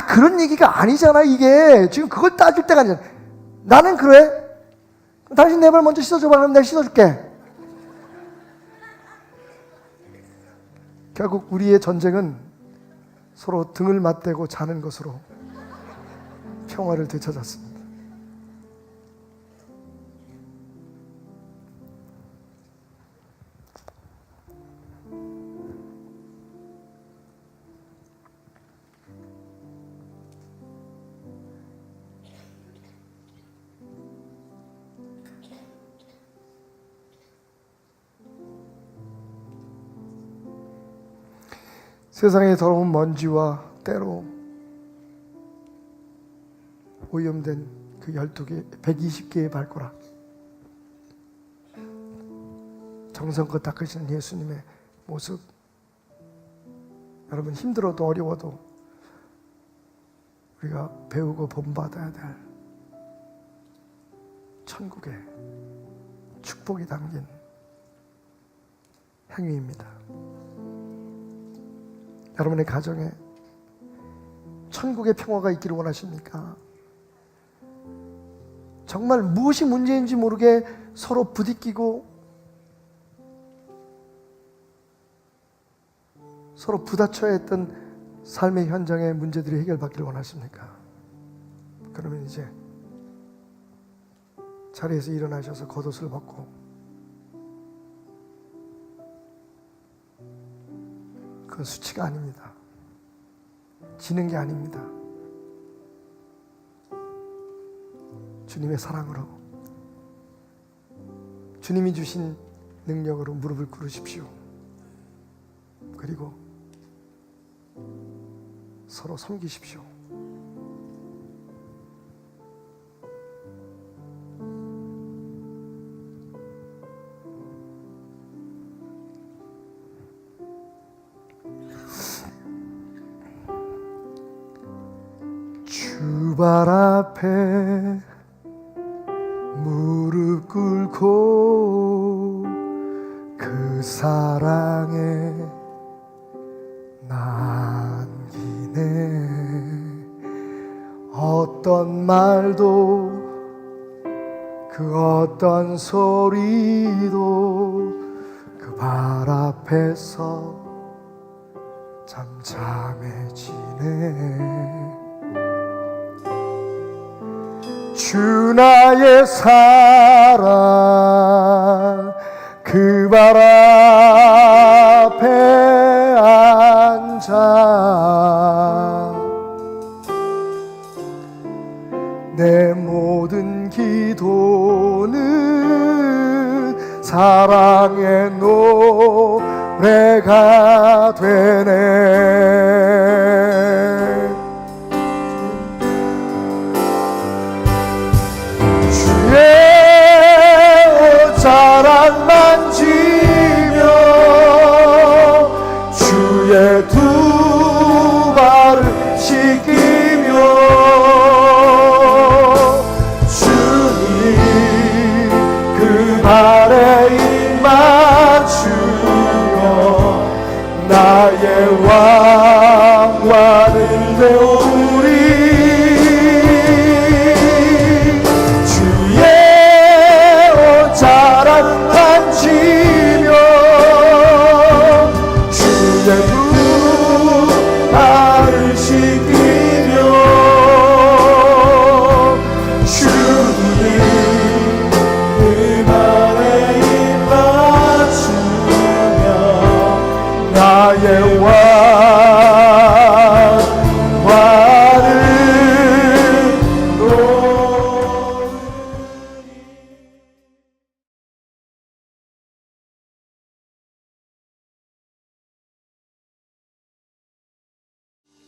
그런 얘기가 아니잖아. 이게 지금 그걸 따질 때가 아니잖아. 나는 그래. 당신 내 발 먼저 씻어줘봐. 그럼 내가 씻어줄게. 결국 우리의 전쟁은 서로 등을 맞대고 자는 것으로 평화를 되찾았습니다. 세상의 더러운 먼지와 때로 오염된 그 12개, 120개의 발가락, 정성껏 닦으시는 예수님의 모습, 여러분 힘들어도 어려워도 우리가 배우고 본받아야 될 천국의 축복이 담긴 행위입니다. 여러분의 가정에 천국의 평화가 있기를 원하십니까? 정말 무엇이 문제인지 모르게 서로 부딪히고 서로 부딪혀야 했던 삶의 현장의 문제들이 해결받기를 원하십니까? 그러면 이제 자리에서 일어나셔서 겉옷을 벗고 그건 수치가 아닙니다. 지는 게 아닙니다. 주님의 사랑으로, 주님이 주신 능력으로 무릎을 꿇으십시오. 그리고 서로 섬기십시오. 주 그 발 앞에 무릎 꿇고 그 사랑에 남기네. 어떤 말도 그 어떤 소리도 그 발 앞에서 잠잠해지네. 주 나의 사랑 그 발 앞에 앉아 내 모든 기도는 사랑의 노래가 되네. 주의 옷자락 만지며 주의 두 발을 씻기며 주님 그 발에 입 맞추며 나의 왕관을 배우리. 자랑 만지며 주의 두 발을 씻기며 주님 그 발에 입 맞추며 나의 왕관을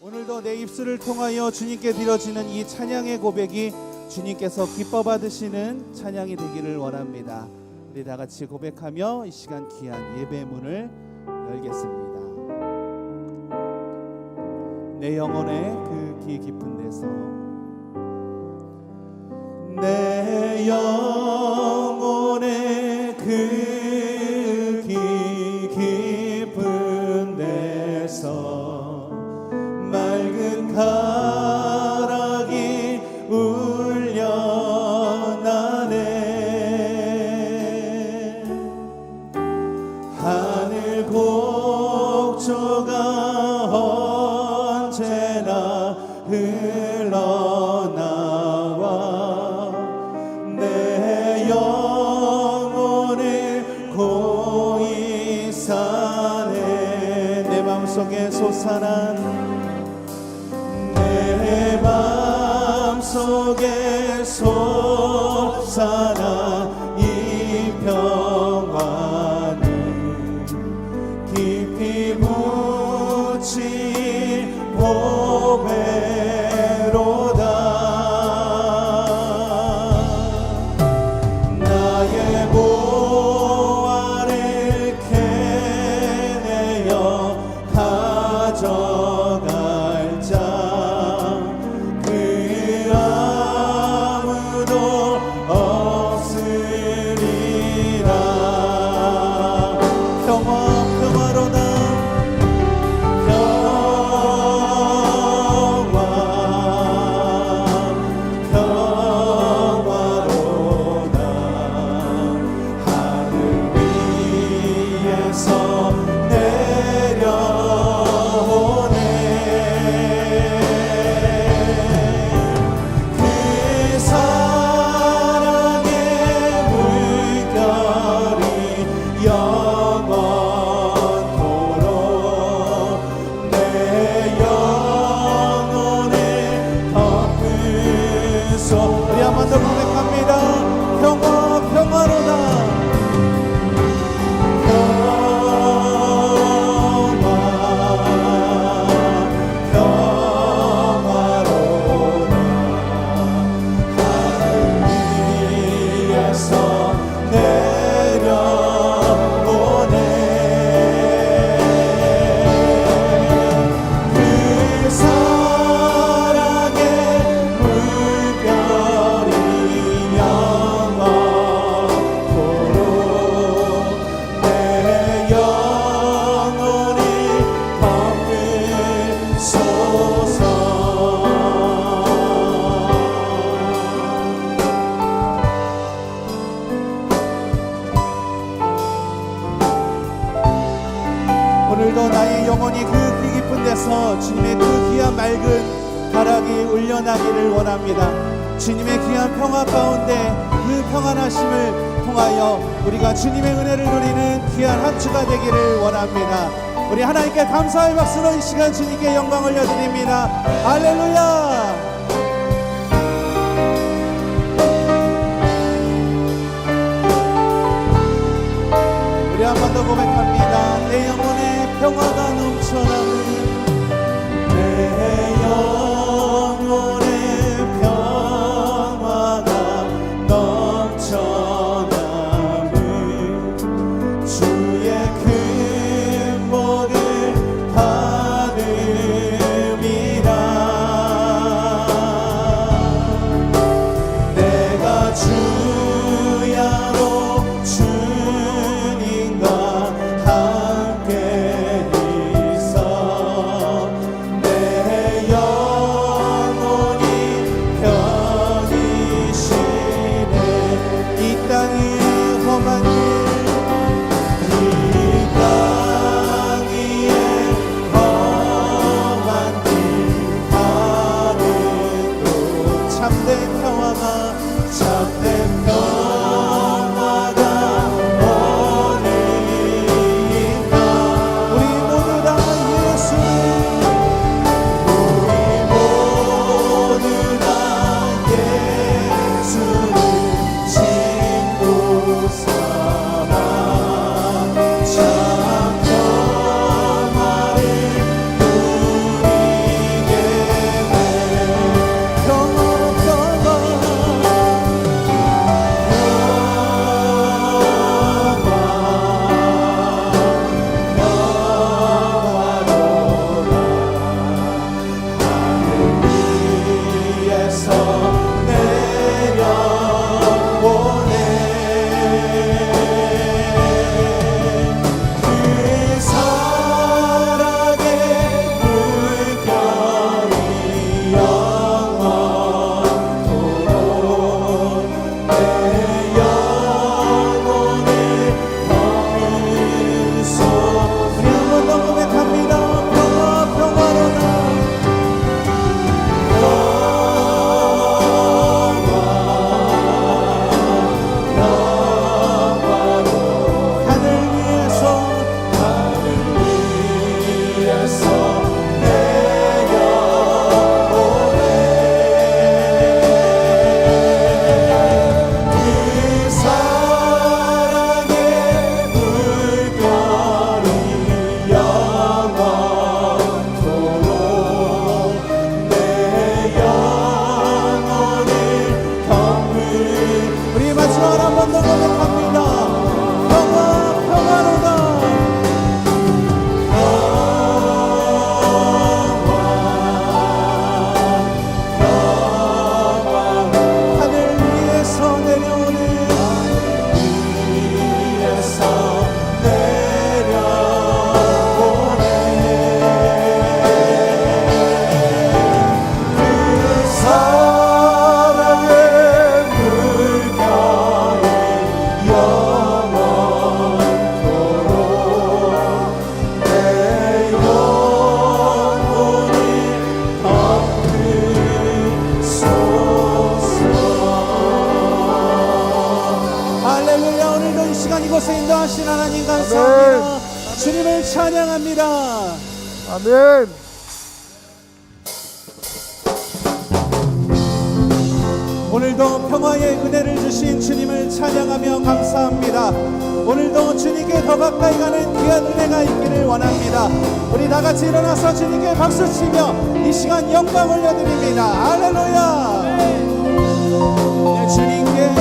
오늘도 내 입술을 통하여 주님께 드려지는 이 찬양의 고백이 주님께서 기뻐 받으시는 찬양이 되기를 원합니다. 우리 다 같이 고백하며 이 시간 귀한 예배 문을 열겠습니다. 내 영혼의 그 기 깊은 데서 내 영혼의 그 기 깊은 데서 맑은 가락이 울려나네. 하늘 곡조가 언제나 흘러나와 내 영혼을 고이 사네. 내 마음속에 솟아난 내 맘속에 솟아나 이 평화는 깊이 묻힌 보배로다. 나의 보화를 캐내어 가져갈 자 평화로다. 오늘도 나의 영혼이 그 귀 깊은 데서 주님의 그 귀한 맑은 가락이 울려나기를 원합니다. 주님의 귀한 평화 가운데 그 평안하심을 통하여 우리가 주님의 은혜를 누리는 귀한 한 주가 되기를 원합니다. 우리 하나님께 감사의 박수로 이 시간 주님께 영광 올려드립니다. 할렐루야. 우리 한 번 더 고백합니다. 내 영혼에 평화가 넘쳐나는 내 영혼에 평화가 넘쳐나는 주의 큰 복을 받음이라. 내가 주야로 주님과 함께 있어 내 영혼이 편히 쉬네. 이 땅의 험한 길, 이 땅 위에 험한 길 가는 곳 참된 평화가 참된 평화가 어디 있나. 우리 모두 다 예수, 우리 모두 다 예수를 친구 삼아 참 평화를 누리게 돼. 평화 위에서 내려오네. 그 사랑의 물결이 영원토록 내 영혼을 머금소. 우리 한 번 더 고백합니다. 평화 평화로다. 하늘 위에서 내려오네. 그 사랑의 물결이 영원토록 내 영혼을 덮을. 우리 마지막으로 한 번 더 고백합니다. 평화 평화로다. 하늘 위에서 내려오네. 위에서 내려오네. 그 사랑의 물결이 영원토록 내 영혼을 덮으소서. 할렐루야. 오늘도 이 시간 이곳에 인도하신 하나님 감사합니다. 주님을 찬양합니다. 아멘. 오늘도 평화의 은혜를 주신 주님을 찬양하며 감사합니다. 오늘도 주님께 더 가까이 가는 귀한 은혜가 있기를 원합니다. 우리 다 같이 일어나서 주님께 박수치며 이 시간 영광 올려드립니다. 할렐루야. 네, 주님께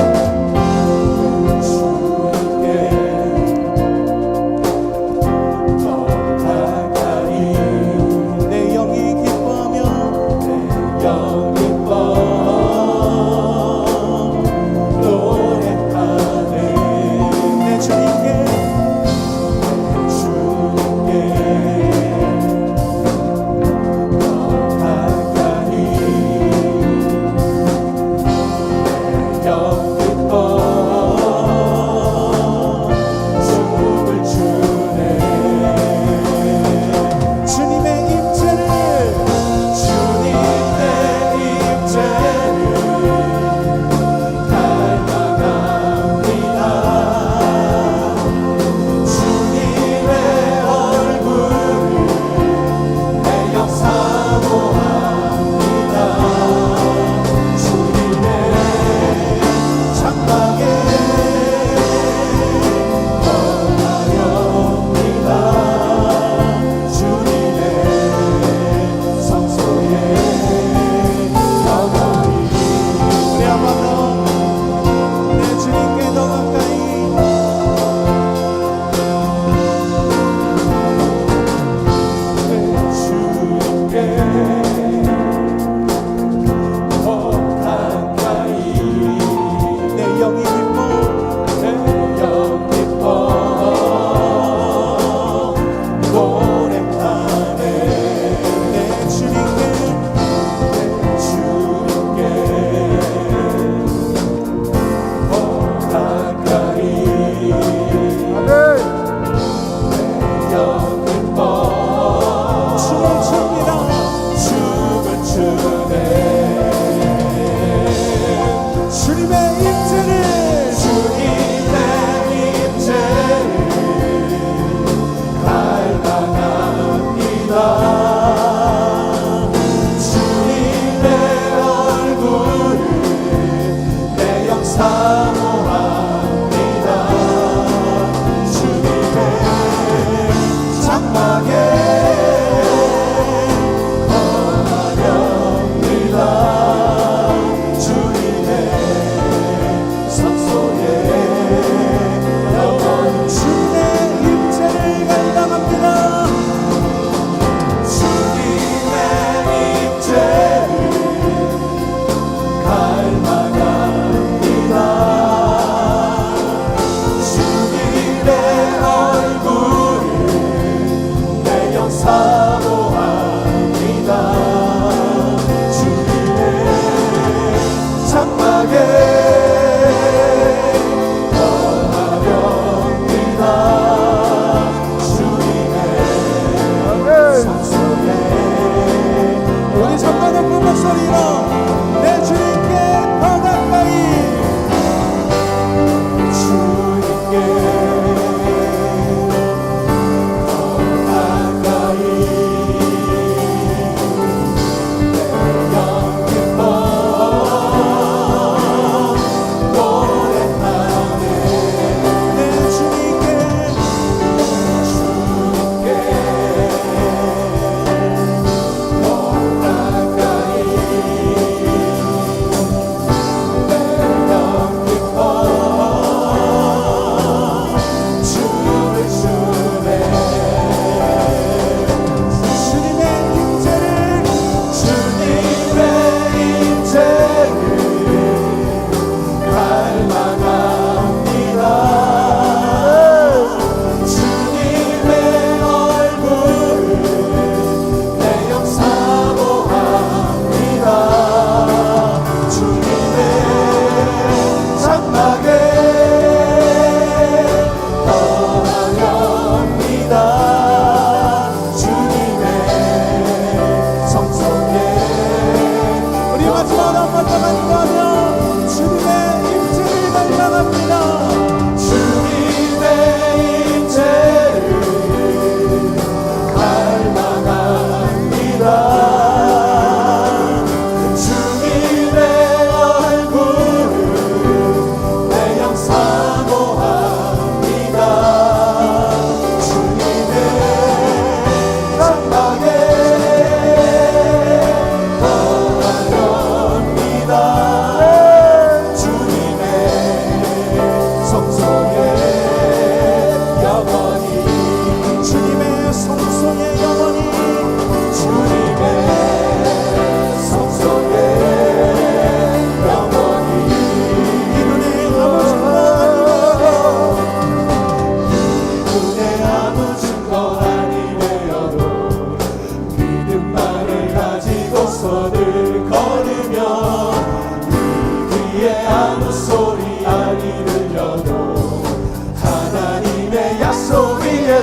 더 가까이 내 영이 기뻐하며 내 영 기뻐 노래하네. 내 주님께 더 가까이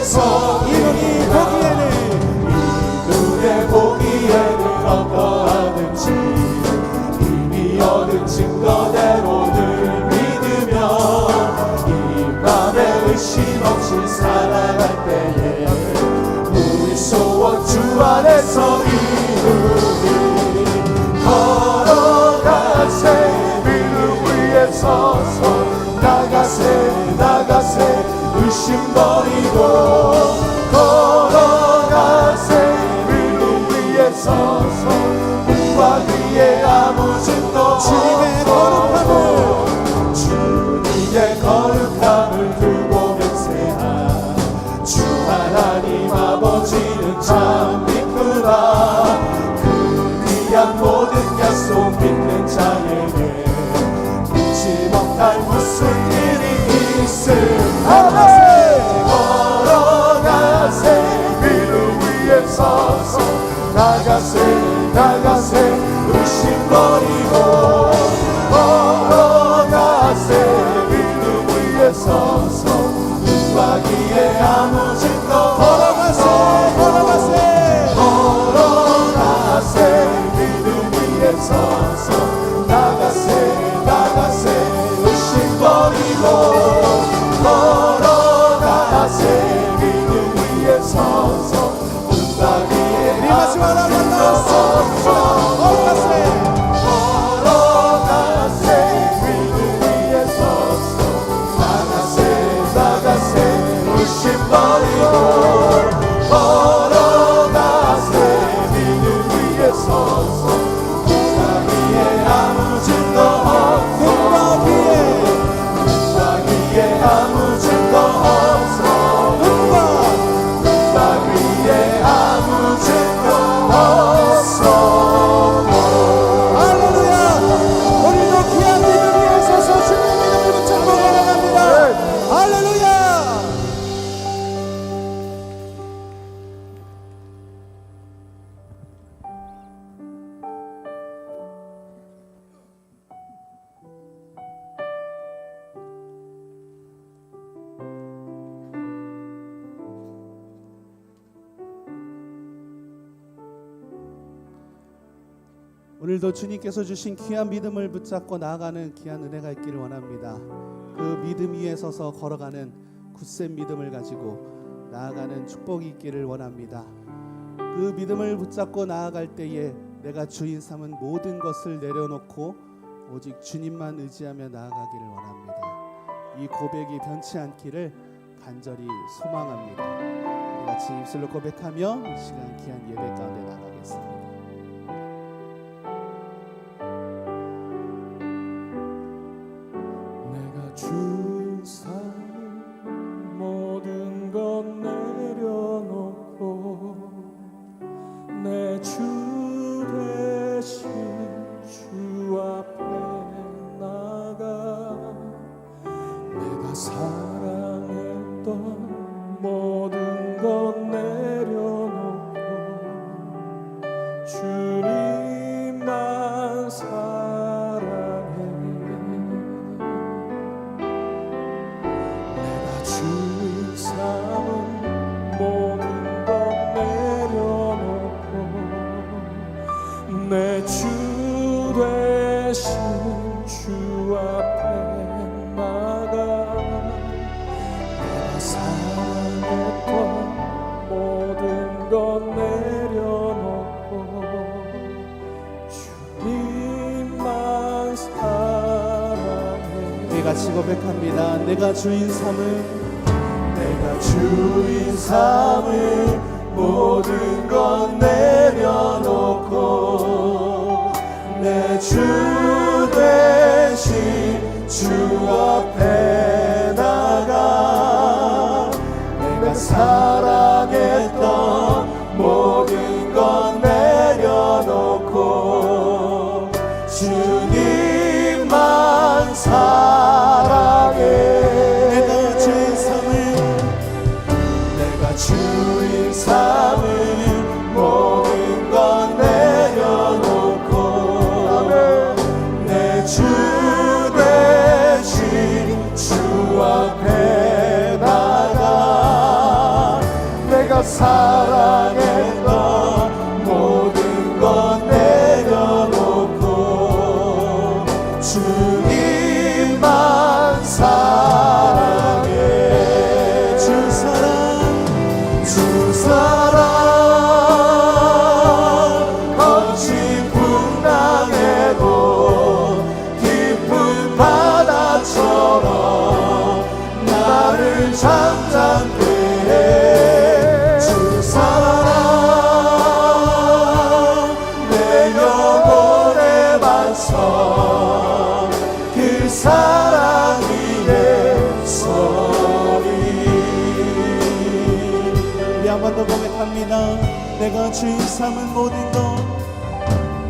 위해서 이 눈이 보기에는 눈에 보기에는 어떠하든지 이미 얻은 증거대로 늘 믿으며 이 밤에 의심 없이 살아갈 때에 우리 소원 주 안에서 이루리 걸어가세 믿음 위에 서서 나가세 나가세 의심 버리고 걸어가세 믿음 위에 서서 눈과 귀에 아무 증거 주님의 거룩함을 주님의 거룩함을 두고 맹세하 주 하나님 아버지는 참 믿구나 그 귀한 모든 약속 믿는 자에게 믿지 못할 무슨 일이 있을까 걸어가세 믿음 위에 서서 나가세 나가세 의심 버리고 걸어가세 믿음 위에 서서 눈과 귀에 아무 증거 걸어가세 걸어가세 걸어가세 믿음 위에 서서 나가세 나가세 의심 버리고 걸어가세 믿음 위에 서서 눈과 귀에 리마시 와라 걸어가세 걸어가세 믿음 위에 서서 나가세 나가세 의심 버리고 걸어가세 믿음 위에 서서 눈과 귀에 아무 증거 없어 눈과 귀에 아무 증거 없어 눈과 귀에 아무 증거 없어 할렐루야. 우리도 귀한 믿음 위에 서서 주님의 믿음을 붙잡고 걸어갑니다. 할렐루야. 오늘도 주님께서 주신 귀한 믿음을 붙잡고 나아가는 귀한 은혜가 있기를 원합니다. 그 믿음 위에 서서 걸어가는 굳센 믿음을 가지고 나아가는 축복이 있기를 원합니다. 그 믿음을 붙잡고 나아갈 때에 내가 주인 삼은 모든 것을 내려놓고 오직 주님만 의지하며 나아가기를 원합니다. 이 고백이 변치 않기를 간절히 소망합니다. 우리 같이 입술로 고백하며 이 시간 귀한 예배 가운데 나가겠습니다. 내가 주인 삼은 모든 것 내려놓고 내 주 대신 주 앞에 나가 내가 사랑했던 모든 것 내려놓고 주님만 사랑해 내가 주인 삼은 모든 것 내려놓고 내 주 대신 주 앞에 나가 내가 사랑했던 모든 것 내려놓고 주님만 사랑해 우리 같이 고백합니다. 내가 주인 삼은 내가 주인 삼을 모든 것 내려놓고 내 주 대신 주 앞에 나가 내가 사랑했던 모든 것 내려놓고 주님만 사랑해 내가 주인 삼을 내가 주인 삼을 모든 것 내려놓고 내 주 대신 주 앞에 나가 사랑했던 모든 것 내려놓고 주님만 사랑해. 주 사랑 거친 풍랑에도 깊은 바다처럼 나를 잠잠케 해. 주 사랑 내 영혼의 반석 그 사랑 위에 서리. 우리 한 번 더 고백합니다. 내가 주인 삼은 모든 것,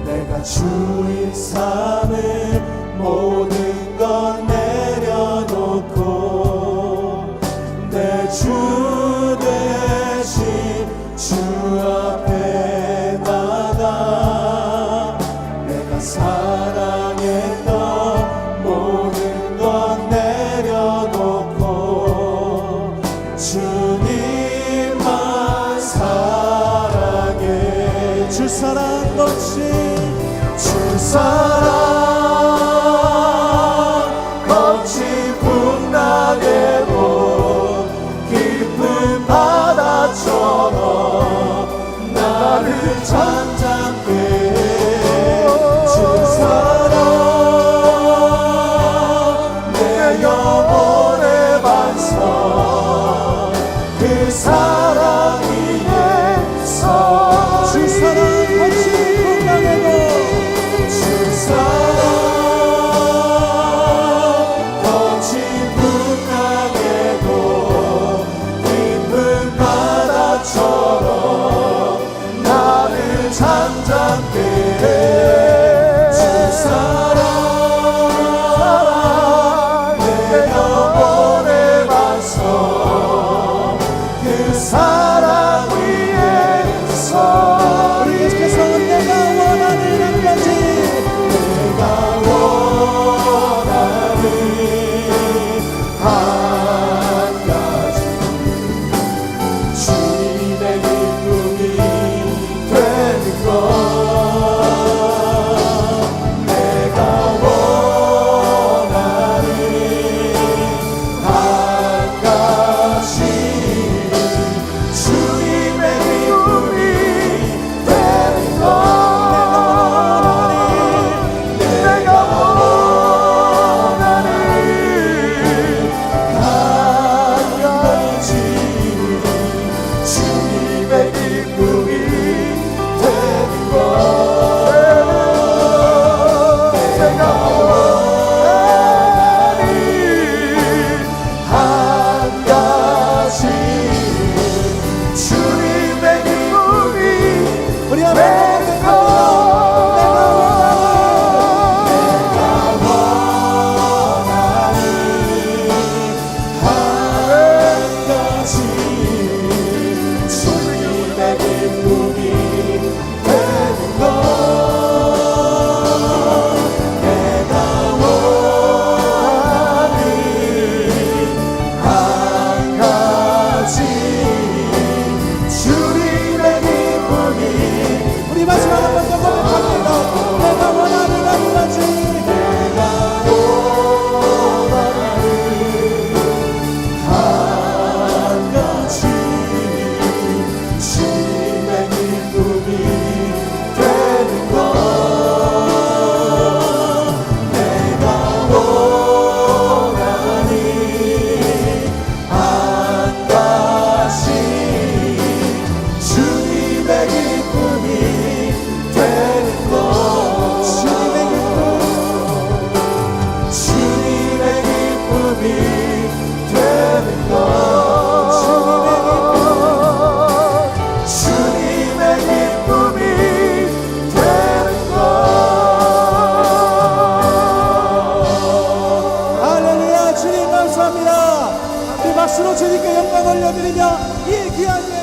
내가 주인 삼을 모든 것 내려놓고 내 주 대신 주 앞에 나가 내가 사랑했던 모든 것 내려놓고 주님만 사랑해. 주 사랑 거친 주 사랑 거친 풍랑에도 깊은 바다처럼 나를 잠잠케 해. 주 사랑 내 영혼의 반석 그 사랑 위에 서. 주 사랑 거친 풍랑에도 주 사랑 거친 풍랑에도 깊은 바다처럼 나를 잠잠케 해. 주 사랑 내 영혼의 반석 그 사랑 위에서 우리 예수께서 내가 원하는 한 가지, 내가 원하는 한 가지 주님의 기쁨이 되는 것. 내가 원하는 한 가지 주님의 기쁨이 되는 것. 내가 원하는 한 가지 주님의 기쁨이 되는 것. 내가 원하는 한 가지 주님의 기쁨이 우리 한번 되는 것. 내가 원하는 한 가지 주님의 기쁨이 되는 것. 내가 원하는 한 가지 주님의 기쁨이. 우리 마지막 한 번 더 고백합니다. 내가 원하는 한 가지, 내가 원하는 한 가지 주님의 기쁨이 되는 것. 내가 원하는 한 가지 주님의 기쁨이 되는 것. 주님의 기쁨이 되는 것. 주님의 기쁨이 되는 것. 할렐루야. 주님 감사합니다. 우리 박수로 주님께 영광 올려드리며 이 귀한 예배